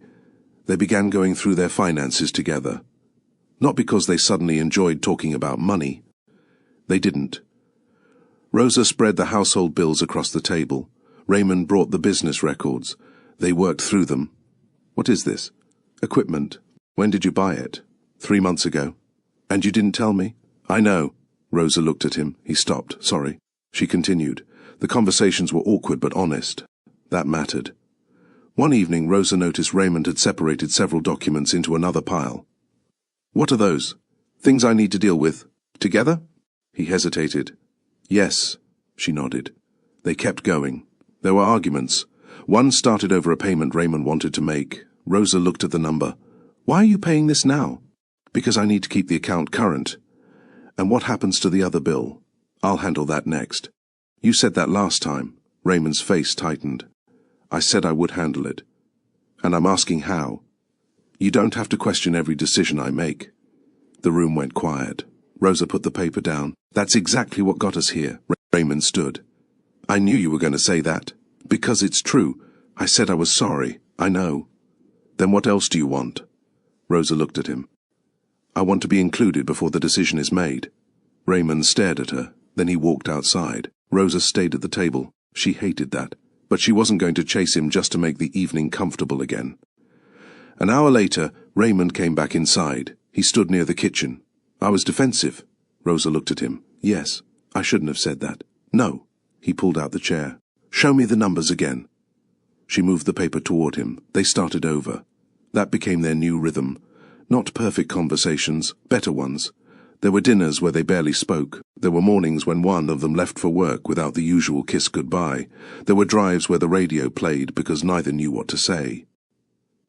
They began going through their finances together. Not because they suddenly enjoyed talking about money. They didn't. Rosa spread the household bills across the table. Raymond brought the business records. They worked through them. What is this? Equipment. When did you buy it? 3 months ago. And you didn't tell me? I know. Rosa looked at him. He stopped. Sorry. She continued. The conversations were awkward but honest. That mattered. One evening, Rosa noticed Raymond had separated several documents into another pile. What are those? Things I need to deal with. Together? He hesitated. Yes, she nodded. They kept going. There were arguments. One started over a payment Raymond wanted to make. Rosa looked at the number. Why are you paying this now? Because I need to keep the account current. And what happens to the other bill? I'll handle that next. You said that last time. Raymond's face tightened. I said I would handle it. And I'm asking how. You don't have to question every decision I make. The room went quiet. Rosa put the paper down. That's exactly what got us here. Raymond stood. I knew you were going to say that. Because it's true. I said I was sorry. I know. Then what else do you want? Rosa looked at him. I want to be included before the decision is made. Raymond stared at her. Then he walked outside. Rosa stayed at the table. She hated that. But she wasn't going to chase him just to make the evening comfortable again. An hour later, Raymond came back inside. He stood near the kitchen. I was defensive. Rosa looked at him. Yes, I shouldn't have said that. No. He pulled out the chair. Show me the numbers again. She moved the paper toward him. They started over. That became their new rhythm. Not perfect conversations, better ones. There were dinners where they barely spoke. There were mornings when one of them left for work without the usual kiss goodbye. There were drives where the radio played because neither knew what to say.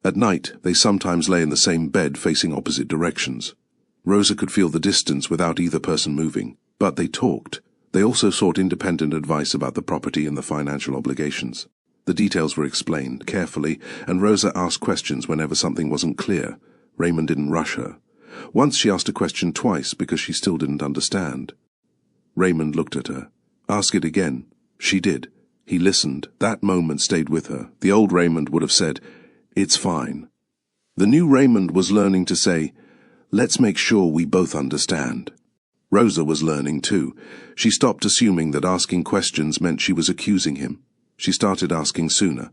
At night, they sometimes lay in the same bed facing opposite directions. Rosa could feel the distance without either person moving. But they talked. They also sought independent advice about the property and the financial obligations. The details were explained carefully, and Rosa asked questions whenever something wasn't clear. Raymond didn't rush her. Once she asked a question twice because she still didn't understand. Raymond looked at her. Ask it again. She did. He listened. That moment stayed with her. The old Raymond would have said, "It's fine." The new Raymond was learning to say, "Let's make sure we both understand." Rosa was learning too. She stopped assuming that asking questions meant she was accusing him. She started asking sooner.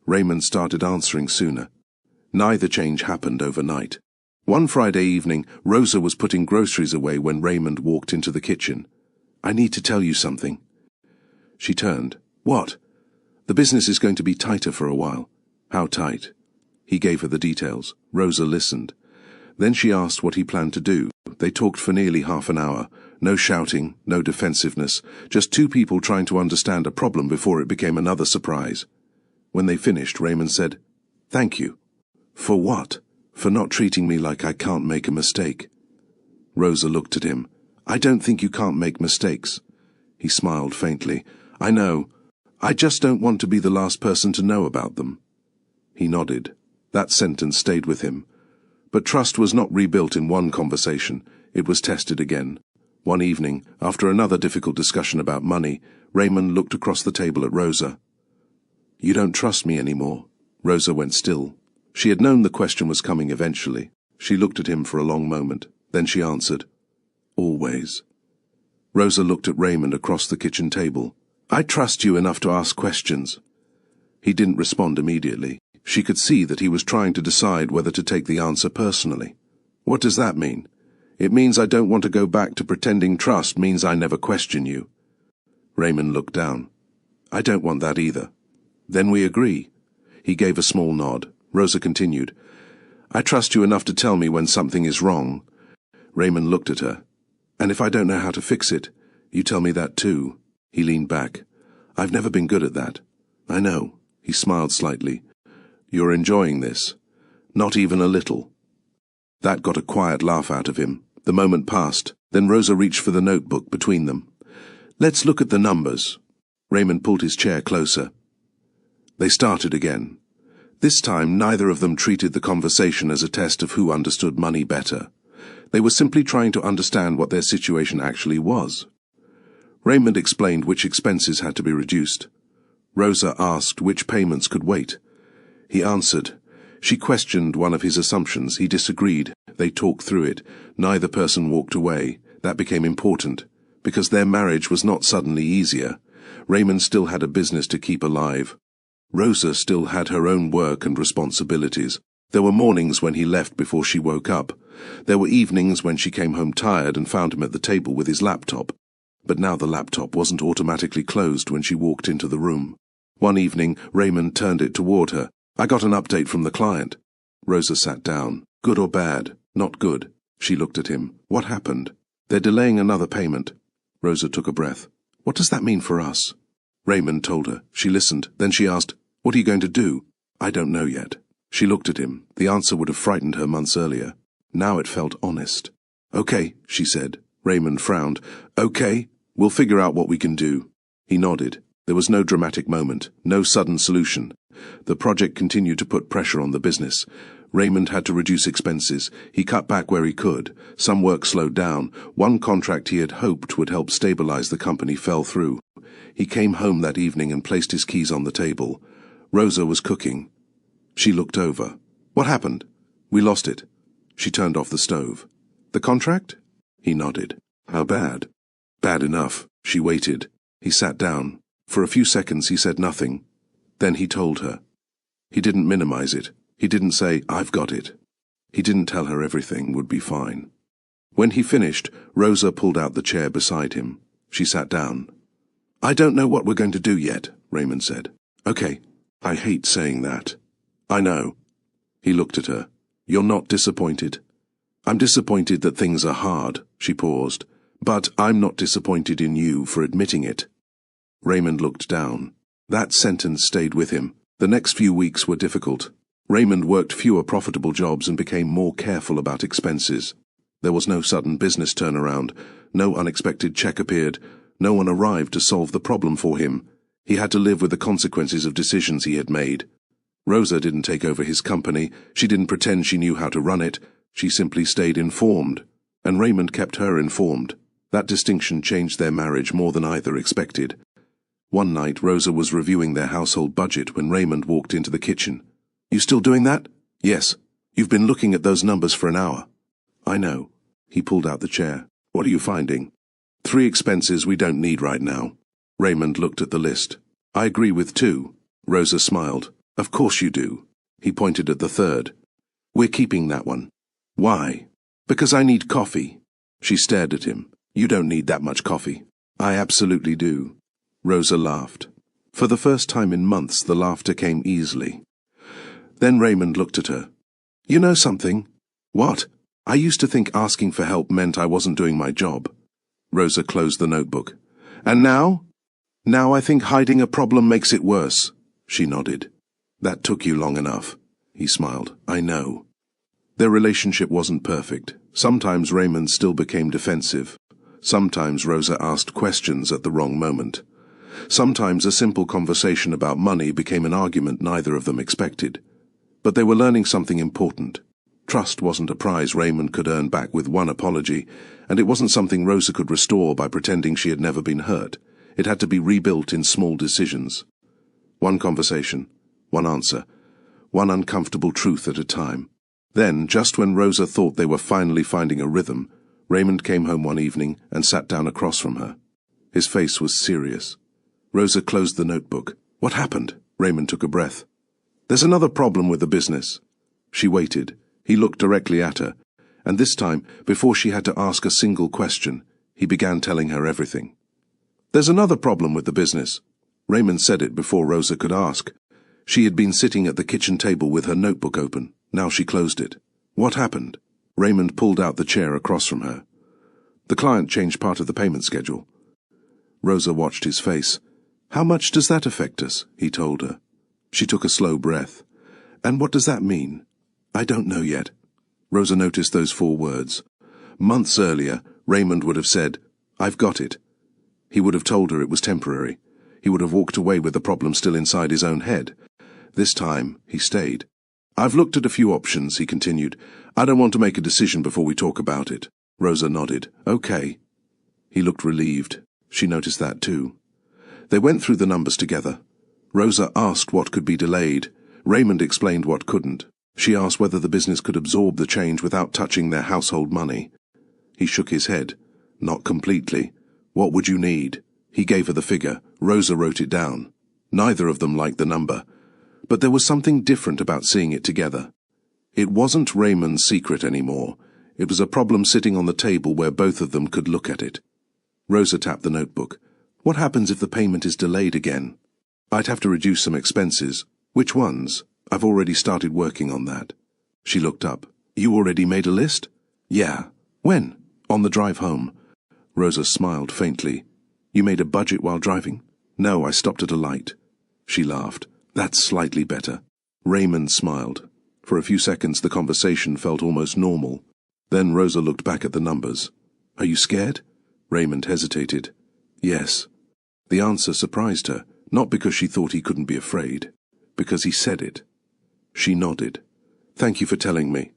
Raymond started answering sooner. Neither change happened overnight. One Friday evening, Rosa was putting groceries away when Raymond walked into the kitchen. "I need to tell you something." She turned. "What?" "The business is going to be tighter for a while." "How tight?" He gave her the details. Rosa listened. Then she asked what he planned to do. They talked for nearly half an hour. No shouting, no defensiveness, just two people trying to understand a problem before it became another surprise. When they finished, Raymond said, "Thank you." "For what?" "For not treating me like I can't make a mistake." Rosa looked at him. "I don't think you can't make mistakes." He smiled faintly. "I know. I just don't want to be the last person to know about them." He nodded. That sentence stayed with him. But trust was not rebuilt in one conversation. It was tested again. One evening, after another difficult discussion about money, Raymond looked across the table at Rosa. "You don't trust me anymore." Rosa went still. She had known the question was coming eventually. She looked at him for a long moment. Then she answered, "Always." Rosa looked at Raymond across the kitchen table. "I trust you enough to ask questions." He didn't respond immediately. She could see that he was trying to decide whether to take the answer personally. "What does that mean?" "It means I don't want to go back to pretending trust means I never question you." Raymond looked down. "I don't want that either." "Then we agree." He gave a small nod. Rosa continued, "I trust you enough to tell me when something is wrong." Raymond looked at her. "And if I don't know how to fix it, you tell me that too." He leaned back. "I've never been good at that." "I know." He smiled slightly. "You're enjoying this." "Not even a little." That got a quiet laugh out of him. The moment passed. Then Rosa reached for the notebook between them. "Let's look at the numbers." Raymond pulled his chair closer. They started again. This time, neither of them treated the conversation as a test of who understood money better. They were simply trying to understand what their situation actually was. Raymond explained which expenses had to be reduced. Rosa asked which payments could wait. He answered. She questioned one of his assumptions. He disagreed. They talked through it. Neither person walked away. That became important, because their marriage was not suddenly easier. Raymond still had a business to keep alive. Rosa still had her own work and responsibilities. There were mornings when he left before she woke up. There were evenings when she came home tired and found him at the table with his laptop. But now the laptop wasn't automatically closed when she walked into the room. One evening, Raymond turned it toward her. "I got an update from the client." Rosa sat down. "Good or bad?" "Not good." She looked at him. "What happened?" "They're delaying another payment." Rosa took a breath. "What does that mean for us?" Raymond told her. She listened. Then she asked, "What are you going to do?" "I don't know yet." She looked at him. The answer would have frightened her months earlier. Now it felt honest. "Okay," she said. Raymond frowned. "Okay, we'll figure out what we can do." He nodded. There was no dramatic moment, no sudden solution. The project continued to put pressure on the business. Raymond had to reduce expenses. He cut back where he could. Some work slowed down. One contract he had hoped would help stabilize the company fell through. He came home that evening and placed his keys on the table. Rosa was cooking. She looked over. What happened? We lost it. She turned off the stove. The contract? He nodded. How bad? Bad enough. She waited. He sat down. For a few seconds he said nothing. Then he told her. He didn't minimize it. He didn't say, I've got it. He didn't tell her everything would be fine. When he finished, Rosa pulled out the chair beside him. She sat down. I don't know what we're going to do yet, Raymond said. Okay. I hate saying that. I know. He looked at her. You're not disappointed? I'm disappointed that things are hard, she paused, but I'm not disappointed in you for admitting it. Raymond looked down. That sentence stayed with him. The next few weeks were difficult. Raymond worked fewer profitable jobs and became more careful about expenses. There was no sudden business turnaround. No unexpected check appeared. No one arrived to solve the problem for him. He had to live with the consequences of decisions he had made. Rosa didn't take over his company. She didn't pretend she knew how to run it. She simply stayed informed. And Raymond kept her informed. That distinction changed their marriage more than either expected. One night, Rosa was reviewing their household budget when Raymond walked into the kitchen. You still doing that? Yes. You've been looking at those numbers for an hour. I know. He pulled out the chair. What are you finding? 3 expenses we don't need right now. Raymond looked at the list. I agree with 2. Rosa smiled. Of course you do. He pointed at the 3rd. We're keeping that one. Why? Because I need coffee. She stared at him. You don't need that much coffee. I absolutely do. Rosa laughed. For the first time in months, the laughter came easily. Then Raymond looked at her. You know something? What? I used to think asking for help meant I wasn't doing my job. Rosa closed the notebook. And now? Now I think hiding a problem makes it worse. She nodded. That took you long enough. He smiled. I know. Their relationship wasn't perfect. Sometimes Raymond still became defensive. Sometimes Rosa asked questions at the wrong moment. Sometimes a simple conversation about money became an argument neither of them expected. But they were learning something important. Trust wasn't a prize Raymond could earn back with one apology, and it wasn't something Rosa could restore by pretending she had never been hurt. It had to be rebuilt in small decisions. One conversation, one answer, one uncomfortable truth at a time. Then, just when Rosa thought they were finally finding a rhythm, Raymond came home one evening and sat down across from her. His face was serious. Rosa closed the notebook. What happened? Raymond took a breath. There's another problem with the business. She waited. He looked directly at her, and this time, before she had to ask a single question, he began telling her everything. There's another problem with the business. Raymond said it before Rosa could ask. She had been sitting at the kitchen table with her notebook open. Now she closed it. What happened? Raymond pulled out the chair across from her. The client changed part of the payment schedule. Rosa watched his face. How much does that affect us? He told her. She took a slow breath. And what does that mean? I don't know yet. Rosa noticed those 4 words. Months earlier, Raymond would have said, I've got it. He would have told her it was temporary. He would have walked away with the problem still inside his own head. This time, he stayed. I've looked at a few options, he continued. I don't want to make a decision before we talk about it. Rosa nodded. Okay. He looked relieved. She noticed that too. They went through the numbers together. Rosa asked what could be delayed. Raymond explained what couldn't. She asked whether the business could absorb the change without touching their household money. He shook his head. Not completely. What would you need? He gave her the figure. Rosa wrote it down. Neither of them liked the number. But there was something different about seeing it together. It wasn't Raymond's secret anymore. It was a problem sitting on the table where both of them could look at it. Rosa tapped the notebook. What happens if the payment is delayed again? I'd have to reduce some expenses. Which ones? I've already started working on that. She looked up. You already made a list? Yeah. When? On the drive home. Rosa smiled faintly. You made a budget while driving? No, I stopped at a light. She laughed. That's slightly better. Raymond smiled. For a few seconds the conversation felt almost normal. Then Rosa looked back at the numbers. Are you scared? Raymond hesitated. Yes. The answer surprised her, not because she thought he couldn't be afraid, because he said it. She nodded. Thank you for telling me.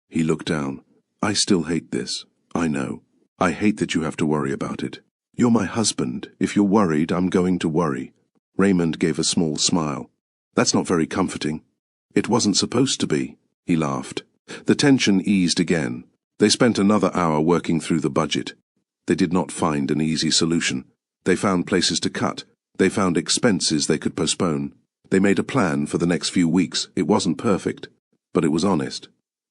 He looked down. I still hate this. I know. I hate that you have to worry about it. You're my husband. If you're worried, I'm going to worry. Raymond gave a small smile. That's not very comforting. It wasn't supposed to be. He laughed. The tension eased again. They spent another hour working through the budget. They did not find an easy solution. They found places to cut. They found expenses they could postpone. They made a plan for the next few weeks. It wasn't perfect, but it was honest.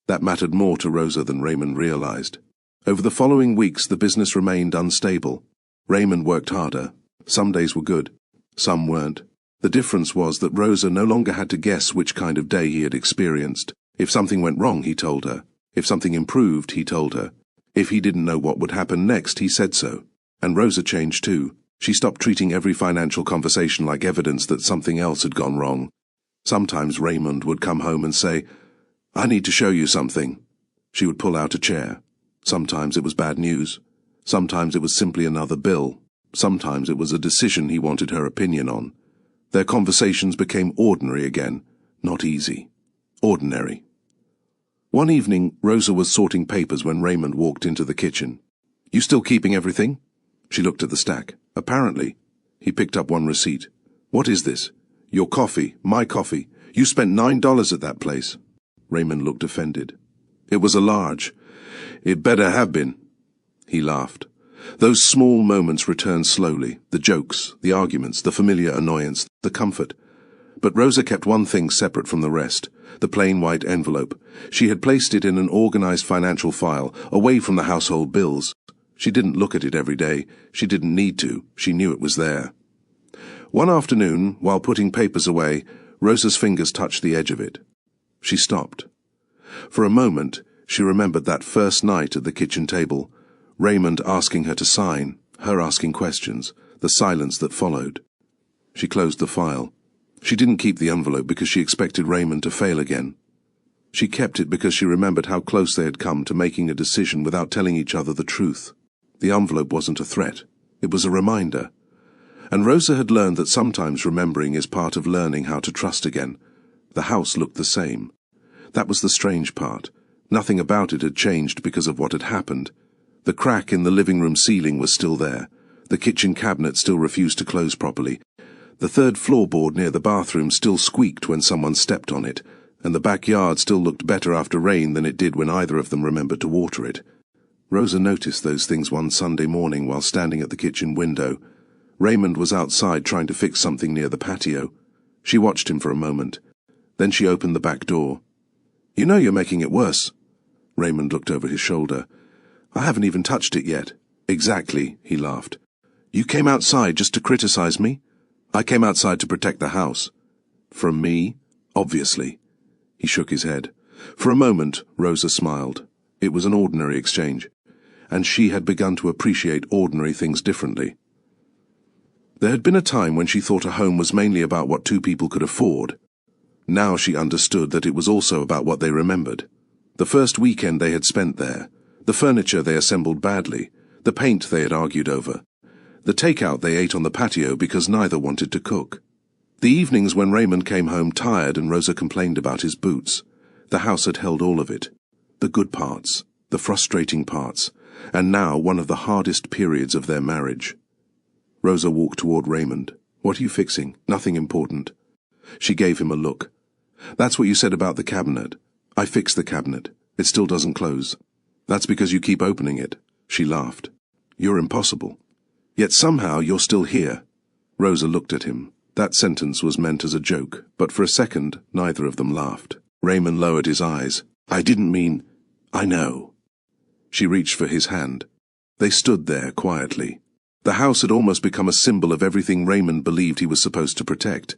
That mattered more to Rosa than Raymond realized. Over the following weeks, the business remained unstable. Raymond worked harder. Some days were good. Some weren't. The difference was that Rosa no longer had to guess which kind of day he had experienced. If something went wrong, he told her. If something improved, he told her. If he didn't know what would happen next, he said so. And Rosa changed too. She stopped treating every financial conversation like evidence that something else had gone wrong. Sometimes Raymond would come home and say, "I need to show you something." She would pull out a chair. Sometimes it was bad news. Sometimes it was simply another bill. Sometimes it was a decision he wanted her opinion on. Their conversations became ordinary again. Not easy. Ordinary. One evening, Rosa was sorting papers when Raymond walked into the kitchen. "You still keeping everything?" She looked at the stack. "Apparently." He picked up one receipt. "What is this?" "Your coffee. My coffee. You spent $9 at that place." Raymond looked offended. "It was a large." "It better have been." He laughed. Those small moments returned slowly, the jokes, the arguments, the familiar annoyance, the comfort. But Rosa kept one thing separate from the rest, the plain white envelope. She had placed it in an organized financial file, away from the household bills. She didn't look at it every day. She didn't need to. She knew it was there. One afternoon, while putting papers away, Rosa's fingers touched the edge of it. She stopped. For a moment, she remembered that first night at the kitchen table, Raymond asking her to sign, her asking questions, the silence that followed. She closed the file. She didn't keep the envelope because she expected Raymond to fail again. She kept it because she remembered how close they had come to making a decision without telling each other the truth. The envelope wasn't a threat. It was a reminder. And Rosa had learned that sometimes remembering is part of learning how to trust again. The house looked the same. That was the strange part. Nothing about it had changed because of what had happened. The crack in the living room ceiling was still there. The kitchen cabinet still refused to close properly. The third floorboard near the bathroom still squeaked when someone stepped on it, and the backyard still looked better after rain than it did when either of them remembered to water it. Rosa noticed those things one Sunday morning while standing at the kitchen window. Raymond was outside trying to fix something near the patio. She watched him for a moment. Then she opened the back door. "You know you're making it worse." Raymond looked over his shoulder. "I haven't even touched it yet." "Exactly," he laughed. "You came outside just to criticize me?" "I came outside to protect the house." "From me?" "Obviously." He shook his head. For a moment, Rosa smiled. It was an ordinary exchange, and she had begun to appreciate ordinary things differently. There had been a time when she thought a home was mainly about what two people could afford. Now she understood that it was also about what they remembered. The first weekend they had spent there, the furniture they assembled badly, the paint they had argued over, the takeout they ate on the patio because neither wanted to cook. The evenings when Raymond came home tired and Rosa complained about his boots. The house had held all of it. The good parts, the frustrating parts, and now one of the hardest periods of their marriage. Rosa walked toward Raymond. "What are you fixing?" "Nothing important." She gave him a look. "That's what you said about the cabinet." "I fixed the cabinet. It still doesn't close." "That's because you keep opening it." She laughed. "You're impossible. Yet somehow you're still here." Rosa looked at him. That sentence was meant as a joke, but for a second neither of them laughed. Raymond lowered his eyes. "I didn't mean—" "I know." She reached for his hand. They stood there quietly. The house had almost become a symbol of everything Raymond believed he was supposed to protect.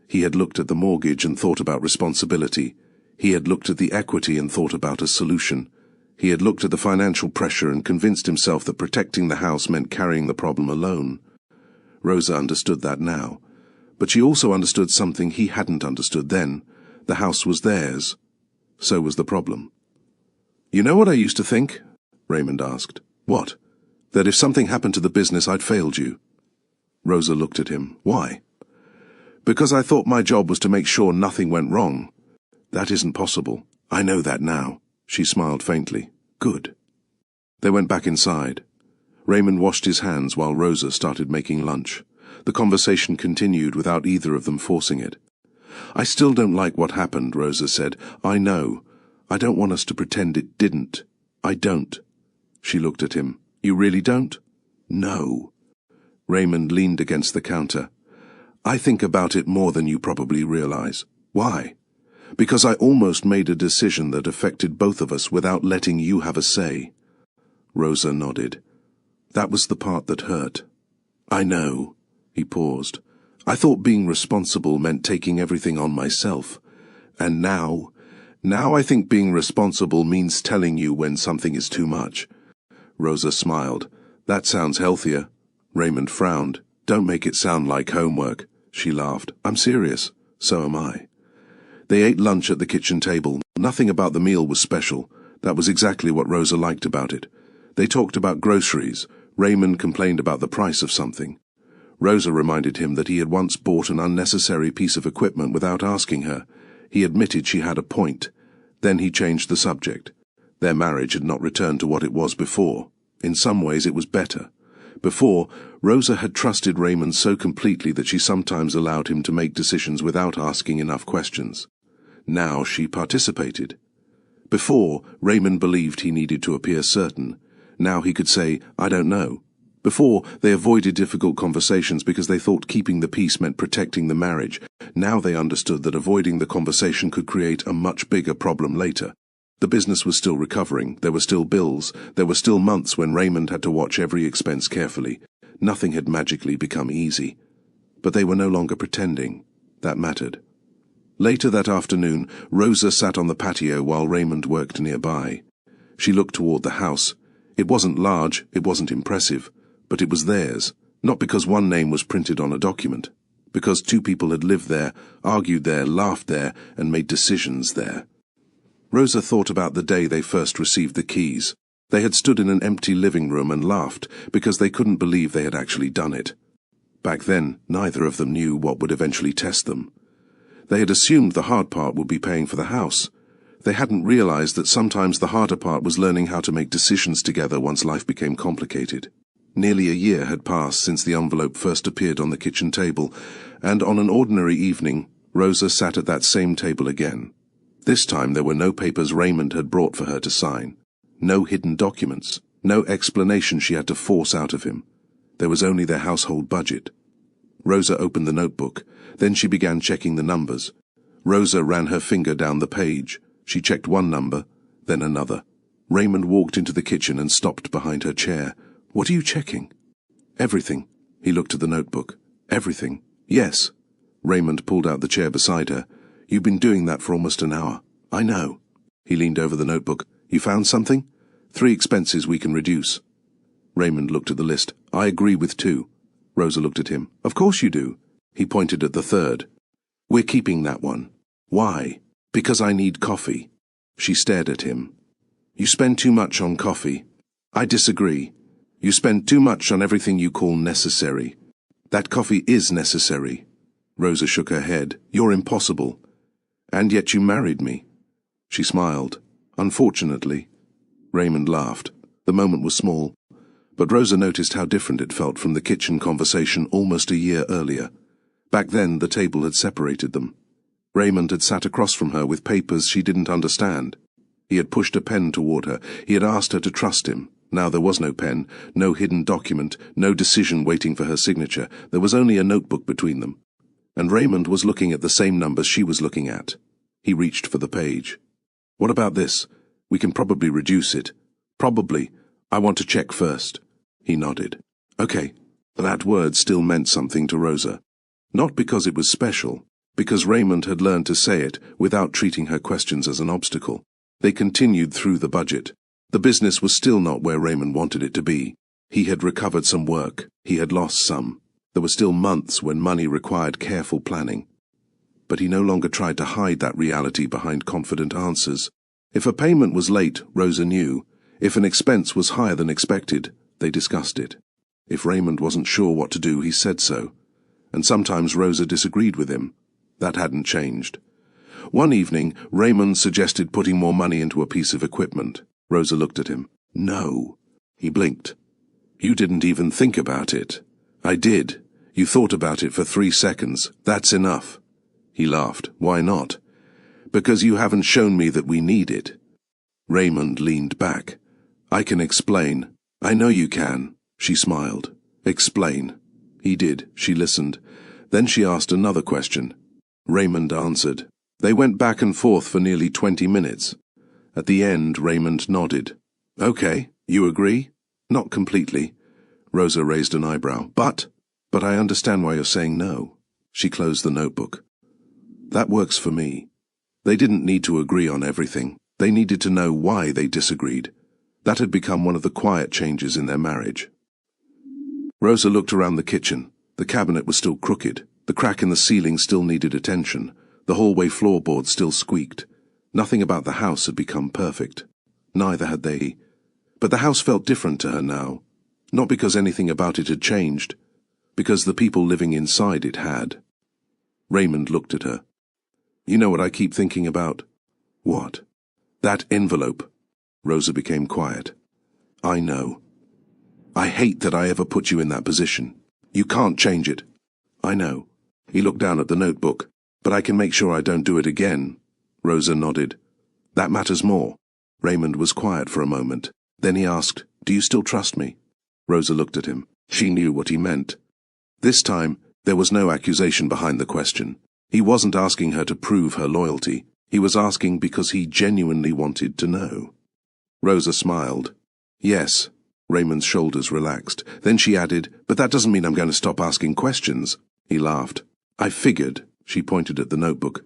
He had looked at the mortgage and thought about responsibility. He had looked at the equity and thought about a solution. He had looked at the financial pressure and convinced himself that protecting the house meant carrying the problem alone. Rosa understood that now. But she also understood something he hadn't understood then. The house was theirs. So was the problem. "You know what I used to think?" Raymond asked. "What?" "That if something happened to the business, I'd failed you." Rosa looked at him. "Why?" "Because I thought my job was to make sure nothing went wrong. That isn't possible. I know that now." She smiled faintly. "Good." They went back inside. Raymond washed his hands while Rosa started making lunch. The conversation continued without either of them forcing it. "I still don't like what happened," Rosa said. "I know. I don't want us to pretend it didn't. I don't. She looked at him. You really don't? No. Raymond leaned against the counter. I think about it more than you probably realize. Why? Because I almost made a decision that affected both of us without letting you have a say. Rosa nodded. That was the part that hurt. I know. He paused. I thought being responsible meant taking everything on myself. And now I think being responsible means telling you when something is too much. Rosa smiled. That sounds healthier. Raymond frowned. Don't make it sound like homework. She laughed. I'm serious. So am I. They ate lunch at the kitchen table. Nothing about the meal was special. That was exactly what Rosa liked about it. They talked about groceries. Raymond complained about the price of something. Rosa reminded him that he had once bought an unnecessary piece of equipment without asking her. He admitted she had a point. Then he changed the subject. Their marriage had not returned to what it was before. In some ways it was better. Before, Rosa had trusted Raymond so completely that she sometimes allowed him to make decisions without asking enough questions. Now she participated. Before, Raymond believed he needed to appear certain. Now he could say, I don't know. Before, they avoided difficult conversations because they thought keeping the peace meant protecting the marriage. Now they understood that avoiding the conversation could create a much bigger problem later. The business was still recovering, there were still bills, there were still months when Raymond had to watch every expense carefully. Nothing had magically become easy. But they were no longer pretending. That mattered. Later that afternoon, Rosa sat on the patio while Raymond worked nearby. She looked toward the house. It wasn't large, it wasn't impressive, but it was theirs, not because one name was printed on a document, because two people had lived there, argued there, laughed there, and made decisions there. Rosa thought about the day they first received the keys. They had stood in an empty living room and laughed because they couldn't believe they had actually done it. Back then, neither of them knew what would eventually test them. They had assumed the hard part would be paying for the house. They hadn't realized that sometimes the harder part was learning how to make decisions together once life became complicated. Nearly a year had passed since the envelope first appeared on the kitchen table, and on an ordinary evening, Rosa sat at that same table again. This time there were no papers Raymond had brought for her to sign. No hidden documents. No explanation she had to force out of him. There was only their household budget. Rosa opened the notebook. Then she began checking the numbers. Rosa ran her finger down the page. She checked one number, then another. Raymond walked into the kitchen and stopped behind her chair. What are you checking? Everything. He looked at the notebook. Everything. Yes. Raymond pulled out the chair beside her. You've been doing that for almost an hour. I know. He leaned over the notebook. You found something? 3 expenses we can reduce. Raymond looked at the list. I agree with 2. Rosa looked at him. Of course you do. He pointed at the 3rd. We're keeping that one. Why? Because I need coffee. She stared at him. You spend too much on coffee. I disagree. You spend too much on everything you call necessary. That coffee is necessary. Rosa shook her head. You're impossible. And yet you married me. She smiled. Unfortunately. Raymond laughed. The moment was small, but Rosa noticed how different it felt from the kitchen conversation almost a year earlier. Back then, the table had separated them. Raymond had sat across from her with papers she didn't understand. He had pushed a pen toward her. He had asked her to trust him. Now there was no pen, no hidden document, no decision waiting for her signature. There was only a notebook between them. And Raymond was looking at the same numbers she was looking at. He reached for the page. What about this? We can probably reduce it. Probably. I want to check first. He nodded. Okay. That word still meant something to Rosa. Not because it was special, because Raymond had learned to say it without treating her questions as an obstacle. They continued through the budget. The business was still not where Raymond wanted it to be. He had recovered some work. He had lost some. There were still months when money required careful planning. But he no longer tried to hide that reality behind confident answers. If a payment was late, Rosa knew. If an expense was higher than expected, they discussed it. If Raymond wasn't sure what to do, he said so. And sometimes Rosa disagreed with him. That hadn't changed. One evening, Raymond suggested putting more money into a piece of equipment. Rosa looked at him. No. He blinked. You didn't even think about it. I did. You thought about it for 3 seconds. That's enough. He laughed. Why not? Because you haven't shown me that we need it. Raymond leaned back. I can explain. I know you can. She smiled. Explain. He did. She listened. Then she asked another question. Raymond answered. They went back and forth for nearly 20 minutes. At the end, Raymond nodded. Okay, you agree? Not completely. Rosa raised an eyebrow. But I understand why you're saying no. She closed the notebook. That works for me. They didn't need to agree on everything. They needed to know why they disagreed. That had become one of the quiet changes in their marriage. Rosa looked around the kitchen. The cabinet was still crooked. The crack in the ceiling still needed attention. The hallway floorboard still squeaked. Nothing about the house had become perfect. Neither had they. But the house felt different to her now. Not because anything about it had changed, because the people living inside it had. Raymond looked at her. You know what I keep thinking about? What? That envelope. Rosa became quiet. I know. I hate that I ever put you in that position. You can't change it. I know. He looked down at the notebook. But I can make sure I don't do it again. Rosa nodded. That matters more. Raymond was quiet for a moment. Then he asked, Do you still trust me? Rosa looked at him. She knew what he meant. This time, there was no accusation behind the question. He wasn't asking her to prove her loyalty. He was asking because he genuinely wanted to know. Rosa smiled. Yes. Raymond's shoulders relaxed. Then she added, But that doesn't mean I'm going to stop asking questions. He laughed. I figured. She pointed at the notebook.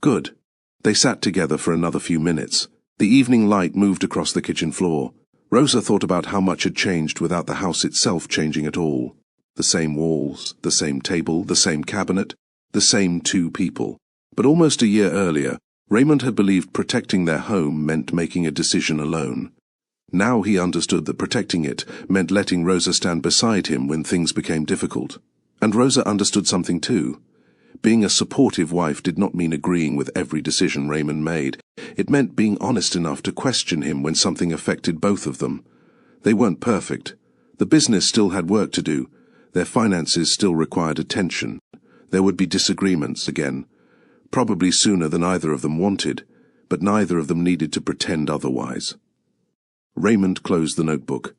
Good. They sat together for another few minutes. The evening light moved across the kitchen floor. Rosa thought about how much had changed without the house itself changing at all. The same walls, the same table, the same cabinet, the same two people. But almost a year earlier, Raymond had believed protecting their home meant making a decision alone. Now he understood that protecting it meant letting Rosa stand beside him when things became difficult. And Rosa understood something too. Being a supportive wife did not mean agreeing with every decision Raymond made. It meant being honest enough to question him when something affected both of them. They weren't perfect. The business still had work to do. Their finances still required attention. There would be disagreements again. Probably sooner than either of them wanted, but neither of them needed to pretend otherwise. Raymond closed the notebook.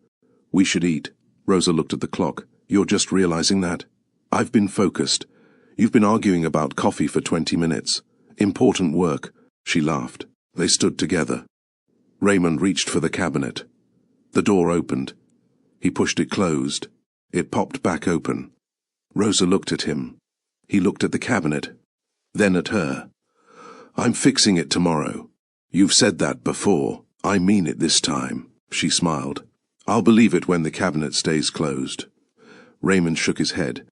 We should eat. Rosa looked at the clock. You're just realizing that? I've been focused. You've been arguing about coffee for 20 minutes. Important work. She laughed. They stood together. Raymond reached for the cabinet. The door opened. He pushed it closed. It popped back open. Rosa looked at him. He looked at the cabinet. Then at her. I'm fixing it tomorrow. You've said that before. I mean it this time. She smiled. I'll believe it when the cabinet stays closed. Raymond shook his head.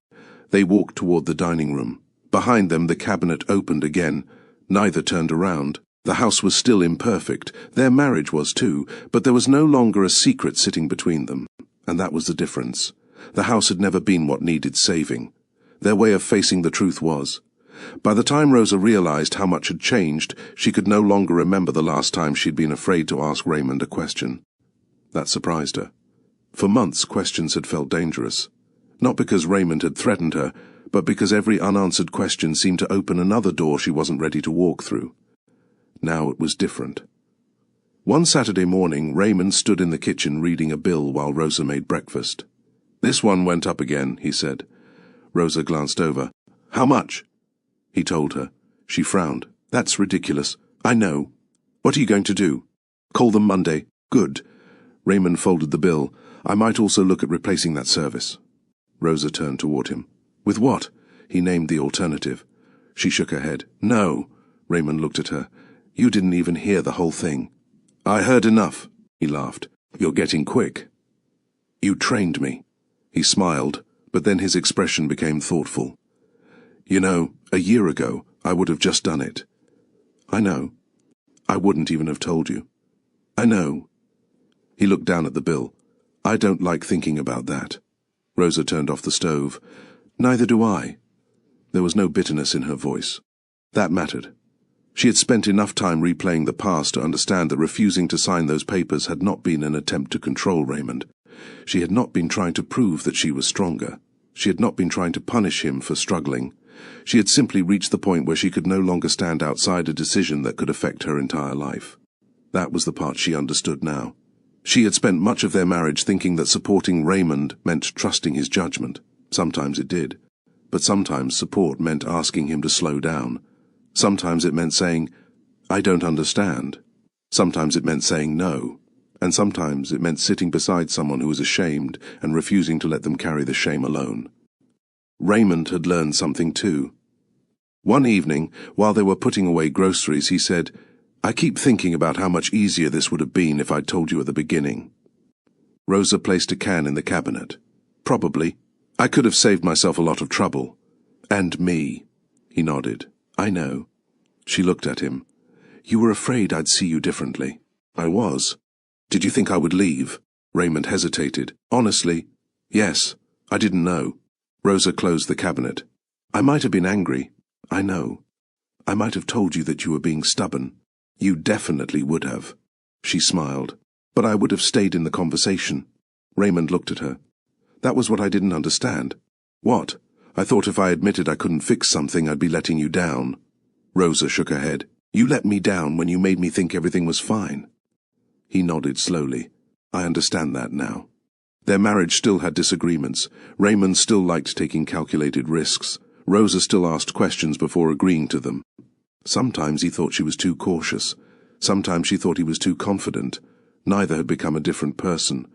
They walked toward the dining room. Behind them the cabinet opened again. Neither turned around. The house was still imperfect. Their marriage was too, but there was no longer a secret sitting between them. And that was the difference. The house had never been what needed saving. Their way of facing the truth was. By the time Rosa realized how much had changed, she could no longer remember the last time she'd been afraid to ask Raymond a question. That surprised her. For months, questions had felt dangerous. Not because Raymond had threatened her, but because every unanswered question seemed to open another door she wasn't ready to walk through. Now it was different. One Saturday morning, Raymond stood in the kitchen reading a bill while Rosa made breakfast. This one went up again, he said. Rosa glanced over. How much? He told her. She frowned. That's ridiculous. I know. What are you going to do? Call them Monday. Good. Raymond folded the bill. I might also look at replacing that service. Rosa turned toward him. With what? He named the alternative. She shook her head. No. Raymond looked at her. You didn't even hear the whole thing. I heard enough. He laughed. You're getting quick. You trained me. He smiled, but then his expression became thoughtful. You know, a year ago, I would have just done it. I know. I wouldn't even have told you. I know. He looked down at the bill. I don't like thinking about that. Rosa turned off the stove. Neither do I. There was no bitterness in her voice. That mattered. She had spent enough time replaying the past to understand that refusing to sign those papers had not been an attempt to control Raymond. She had not been trying to prove that she was stronger. She had not been trying to punish him for struggling. She had simply reached the point where she could no longer stand outside a decision that could affect her entire life. That was the part she understood now. She had spent much of their marriage thinking that supporting Raymond meant trusting his judgment. Sometimes it did. But sometimes support meant asking him to slow down. Sometimes it meant saying, "I don't understand." Sometimes it meant saying no. And sometimes it meant sitting beside someone who was ashamed and refusing to let them carry the shame alone. Raymond had learned something too. One evening, while they were putting away groceries, he said, "I keep thinking about how much easier this would have been if I'd told you at the beginning." Rosa placed a can in the cabinet. "Probably. I could have saved myself a lot of trouble." "And me." He nodded. "I know." She looked at him. "You were afraid I'd see you differently." "I was." "Did you think I would leave?" Raymond hesitated. "Honestly, yes. I didn't know." Rosa closed the cabinet. "I might have been angry. I know. I might have told you that you were being stubborn. You definitely would have." She smiled. "But I would have stayed in the conversation." Raymond looked at her. "That was what I didn't understand." "What? I thought if I admitted I couldn't fix something, I'd be letting you down." Rosa shook her head. "You let me down when you made me think everything was fine." He nodded slowly. "I understand that now." Their marriage still had disagreements. Raymond still liked taking calculated risks. Rosa still asked questions before agreeing to them. Sometimes he thought she was too cautious. Sometimes she thought he was too confident. Neither had become a different person.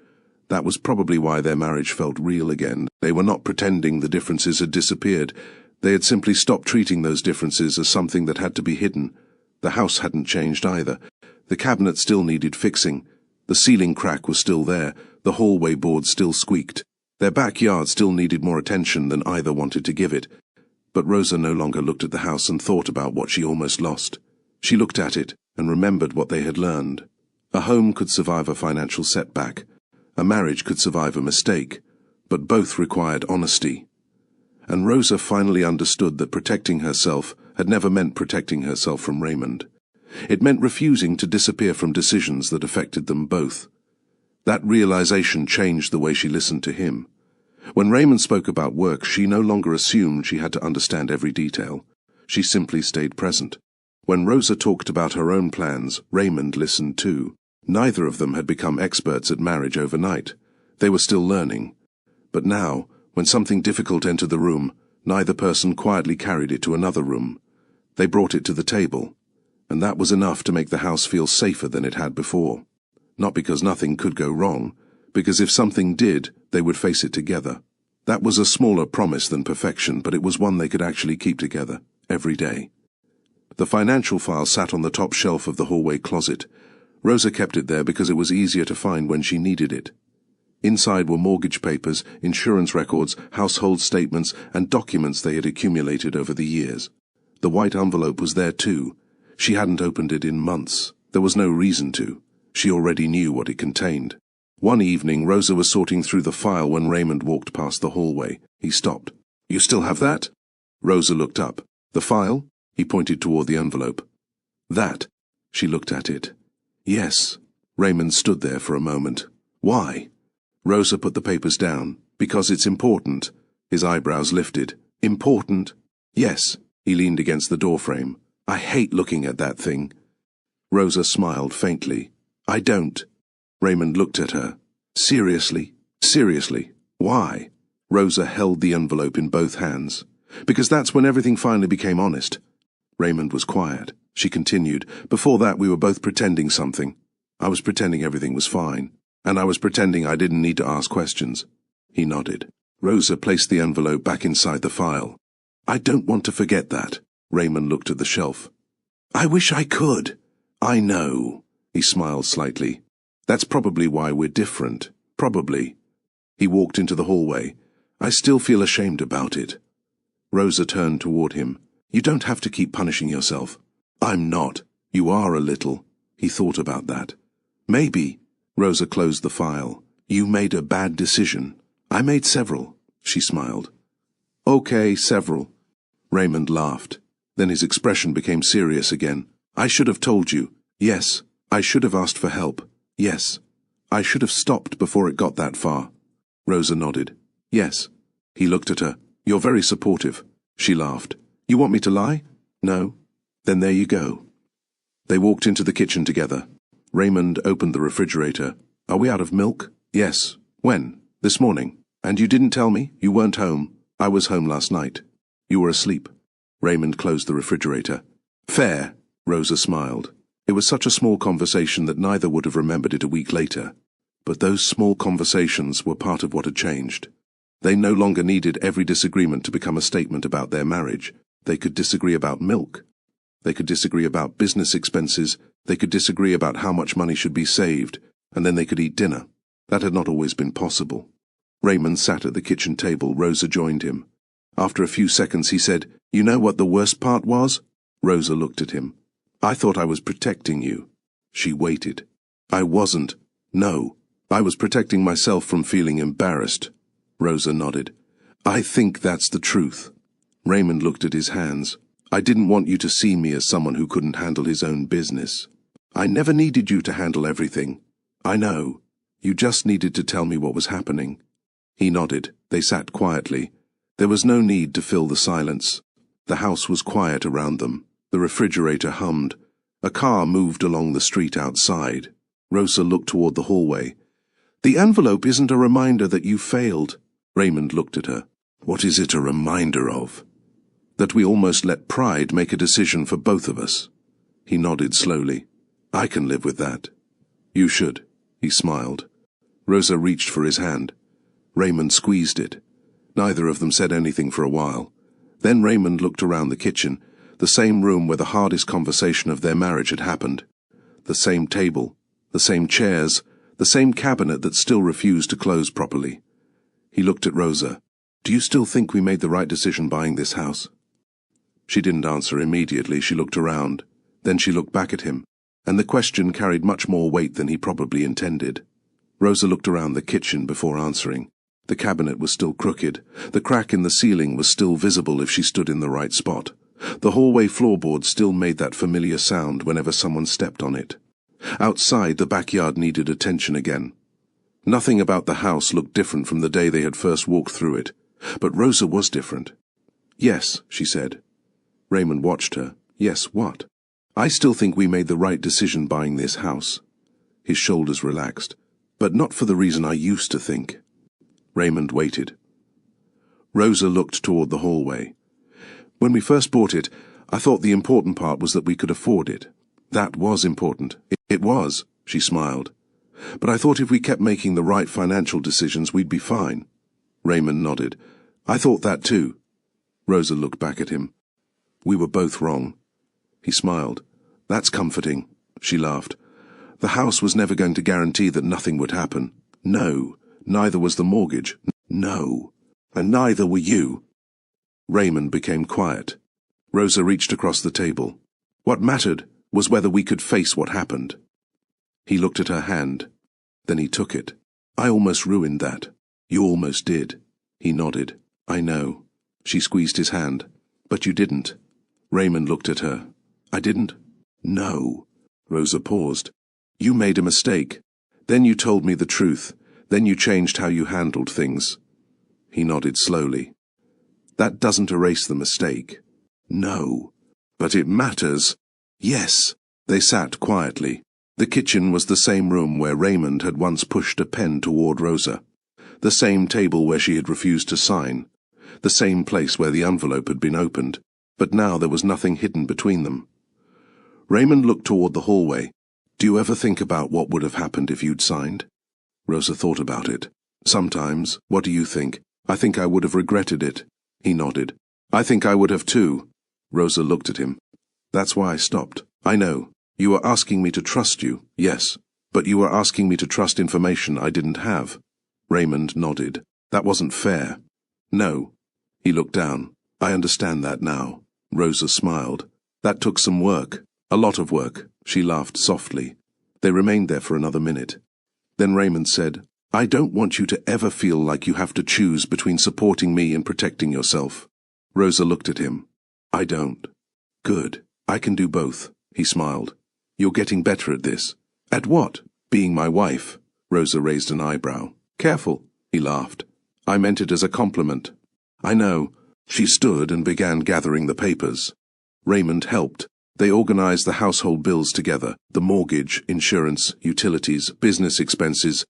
That was probably why their marriage felt real again. They were not pretending the differences had disappeared. They had simply stopped treating those differences as something that had to be hidden. The house hadn't changed either. The cabinet still needed fixing. The ceiling crack was still there. The hallway board still squeaked. Their backyard still needed more attention than either wanted to give it. But Rosa no longer looked at the house and thought about what she almost lost. She looked at it and remembered what they had learned. A home could survive a financial setback. A marriage could survive a mistake. But both required honesty. And Rosa finally understood that protecting herself had never meant protecting herself from Raymond. It meant refusing to disappear from decisions that affected them both. That realization changed the way she listened to him. When Raymond spoke about work, she no longer assumed she had to understand every detail. She simply stayed present. When Rosa talked about her own plans, Raymond listened too. Neither of them had become experts at marriage overnight. They were still learning. But now, when something difficult entered the room, neither person quietly carried it to another room. They brought it to the table. And that was enough to make the house feel safer than it had before. Not because nothing could go wrong, because if something did, they would face it together. That was a smaller promise than perfection, but it was one they could actually keep together, every day. The financial file sat on the top shelf of the hallway closet. Rosa kept it there because it was easier to find when she needed it. Inside were mortgage papers, insurance records, household statements, and documents they had accumulated over the years. The white envelope was there too. She hadn't opened it in months. There was no reason to. She already knew what it contained. One evening, Rosa was sorting through the file when Raymond walked past the hallway. He stopped. "You still have that?" Rosa looked up. "The file?" He pointed toward the envelope. "That." She looked at it. "Yes." Raymond stood there for a moment. "Why?" Rosa put the papers down. "Because it's important." His eyebrows lifted. "Important?" "Yes." He leaned against the doorframe. "I hate looking at that thing." Rosa smiled faintly. "I don't." Raymond looked at her. "Seriously? Seriously? Why?" Rosa held the envelope in both hands. "Because that's when everything finally became honest." Raymond was quiet. She continued. "Before that we were both pretending something. I was pretending everything was fine. And I was pretending I didn't need to ask questions." He nodded. Rosa placed the envelope back inside the file. "I don't want to forget that." Raymond looked at the shelf. "I wish I could." "I know." He smiled slightly. "That's probably why we're different. Probably." He walked into the hallway. "I still feel ashamed about it." Rosa turned toward him. "You don't have to keep punishing yourself." "I'm not. You are a little." He thought about that. "Maybe." Rosa closed the file. "You made a bad decision." "I made several." She smiled. "Okay, several." Raymond laughed. Then his expression became serious again. "I should have told you. Yes. I should have asked for help. Yes. I should have stopped before it got that far." Rosa nodded. "Yes." He looked at her. "You're very supportive." She laughed. You want me to lie? No? Then there you go. They walked into the kitchen together. Raymond opened the refrigerator. Are we out of milk? Yes. When? This morning. And you didn't tell me? You weren't home. I was home last night. You were asleep. Raymond closed the refrigerator. Fair, Rosa smiled. It was such a small conversation that neither would have remembered it a week later. But those small conversations were part of what had changed. They no longer needed every disagreement to become a statement about their marriage. They could disagree about milk. They could disagree about business expenses. They could disagree about how much money should be saved, and then they could eat dinner. That had not always been possible. Raymond sat at the kitchen table. Rosa joined him. After a few seconds he said, You know what the worst part was? Rosa looked at him. I thought I was protecting you. She waited. I wasn't. No. I was protecting myself from feeling embarrassed. Rosa nodded. I think that's the truth. Raymond looked at his hands. I didn't want you to see me as someone who couldn't handle his own business. I never needed you to handle everything. I know. You just needed to tell me what was happening. He nodded. They sat quietly. There was no need to fill the silence. The house was quiet around them. The refrigerator hummed. A car moved along the street outside. Rosa looked toward the hallway. The envelope isn't a reminder that you failed. Raymond looked at her. What is it a reminder of? That we almost let pride make a decision for both of us. He nodded slowly. I can live with that. You should. He smiled. Rosa reached for his hand. Raymond squeezed it. Neither of them said anything for a while. Then Raymond looked around the kitchen, the same room where the hardest conversation of their marriage had happened. The same table, the same chairs, the same cabinet that still refused to close properly. He looked at Rosa. Do you still think we made the right decision buying this house? She didn't answer immediately. She looked around. Then she looked back at him, and the question carried much more weight than he probably intended. Rosa looked around the kitchen before answering. The cabinet was still crooked. The crack in the ceiling was still visible if she stood in the right spot. The hallway floorboard still made that familiar sound whenever someone stepped on it. Outside, the backyard needed attention again. Nothing about the house looked different from the day they had first walked through it, but Rosa was different. Yes, she said. Raymond watched her. Yes, what? I still think we made the right decision buying this house. His shoulders relaxed. But not for the reason I used to think. Raymond waited. Rosa looked toward the hallway. When we first bought it, I thought the important part was that we could afford it. That was important. It was, she smiled. But I thought if we kept making the right financial decisions, we'd be fine. Raymond nodded. I thought that too. Rosa looked back at him. We were both wrong. He smiled. That's comforting. She laughed. The house was never going to guarantee that nothing would happen. No. Neither was the mortgage. No. And neither were you. Raymond became quiet. Rosa reached across the table. What mattered was whether we could face what happened. He looked at her hand. Then he took it. I almost ruined that. You almost did. He nodded. I know. She squeezed his hand. But you didn't. Raymond looked at her. I didn't? No. Rosa paused. You made a mistake. Then you told me the truth. Then you changed how you handled things. He nodded slowly. That doesn't erase the mistake. No. But it matters. Yes. They sat quietly. The kitchen was the same room where Raymond had once pushed a pen toward Rosa. The same table where she had refused to sign. The same place where the envelope had been opened. But now there was nothing hidden between them. Raymond looked toward the hallway. Do you ever think about what would have happened if you'd signed? Rosa thought about it. Sometimes. What do you think? I think I would have regretted it. He nodded. I think I would have too. Rosa looked at him. That's why I stopped. I know. You were asking me to trust you, yes. But you were asking me to trust information I didn't have. Raymond nodded. That wasn't fair. No. He looked down. I understand that now. Rosa smiled. That took some work. A lot of work. She laughed softly. They remained there for another minute. Then Raymond said, I don't want you to ever feel like you have to choose between supporting me and protecting yourself. Rosa looked at him. I don't. Good. I can do both. He smiled. You're getting better at this. At what? Being my wife. Rosa raised an eyebrow. Careful. He laughed. I meant it as a compliment. I know. She stood and began gathering the papers. Raymond helped. They organized the household bills together, the mortgage, insurance, utilities, business expenses.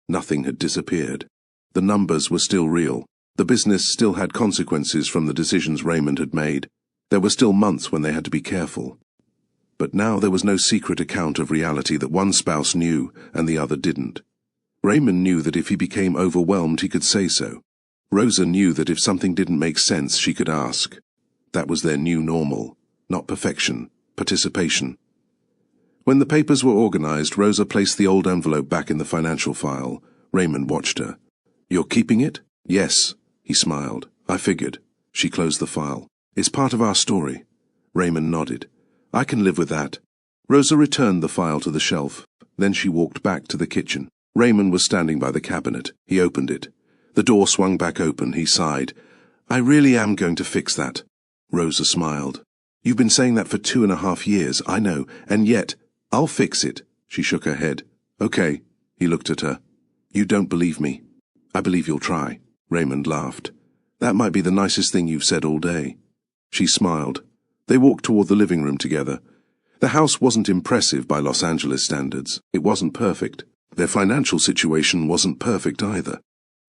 Nothing had disappeared. The numbers were still real. The business still had consequences from the decisions Raymond had made. There were still months when they had to be careful. But now there was no secret account of reality that one spouse knew and the other didn't. Raymond knew that if he became overwhelmed he could say so. Rosa knew that if something didn't make sense she could ask. That was their new normal. Not perfection, participation. When the papers were organized, Rosa placed the old envelope back in the financial file. Raymond watched her. "You're keeping it?" "Yes," he smiled. "I figured." She closed the file. "It's part of our story." Raymond nodded. "I can live with that." Rosa returned the file to the shelf. Then she walked back to the kitchen. Raymond was standing by the cabinet. He opened it. The door swung back open. He sighed. "I really am going to fix that." Rosa smiled. "You've been saying that for 2.5 years, I know, and yet, I'll fix it." She shook her head. "Okay." He looked at her. "You don't believe me." "I believe you'll try." Raymond laughed. "That might be the nicest thing you've said all day." She smiled. They walked toward the living room together. The house wasn't impressive by Los Angeles standards. It wasn't perfect. Their financial situation wasn't perfect either.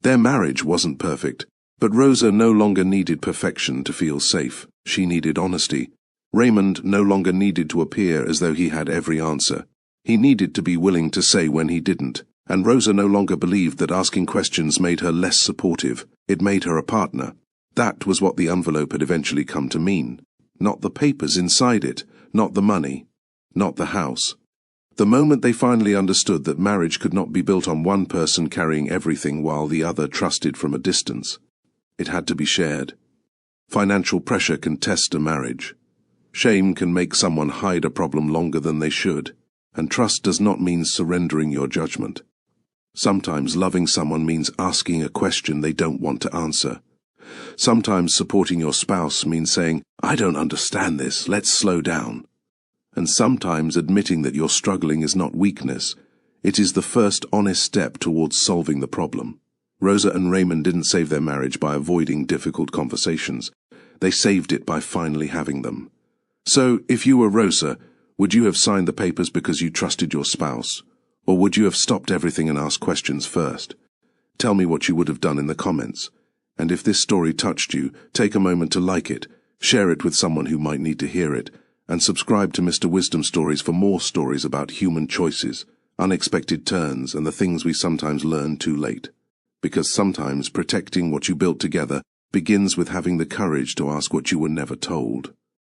Their marriage wasn't perfect. But Rosa no longer needed perfection to feel safe. She needed honesty. Raymond no longer needed to appear as though he had every answer. He needed to be willing to say when he didn't. And Rosa no longer believed that asking questions made her less supportive. It made her a partner. That was what the envelope had eventually come to mean. Not the papers inside it, not the money, not the house. The moment they finally understood that marriage could not be built on one person carrying everything while the other trusted from a distance. It had to be shared. Financial pressure can test a marriage. Shame can make someone hide a problem longer than they should. And trust does not mean surrendering your judgment. Sometimes loving someone means asking a question they don't want to answer. Sometimes supporting your spouse means saying, "I don't understand this, let's slow down." And sometimes admitting that you're struggling is not weakness. It is the first honest step towards solving the problem. Rosa and Raymond didn't save their marriage by avoiding difficult conversations. They saved it by finally having them. So, if you were Rosa, would you have signed the papers because you trusted your spouse? Or would you have stopped everything and asked questions first? Tell me what you would have done in the comments. And if this story touched you, take a moment to like it, share it with someone who might need to hear it, and subscribe to Mr. Wisdom Stories for more stories about human choices, unexpected turns, and the things we sometimes learn too late. Because sometimes protecting what you built together begins with having the courage to ask what you were never told.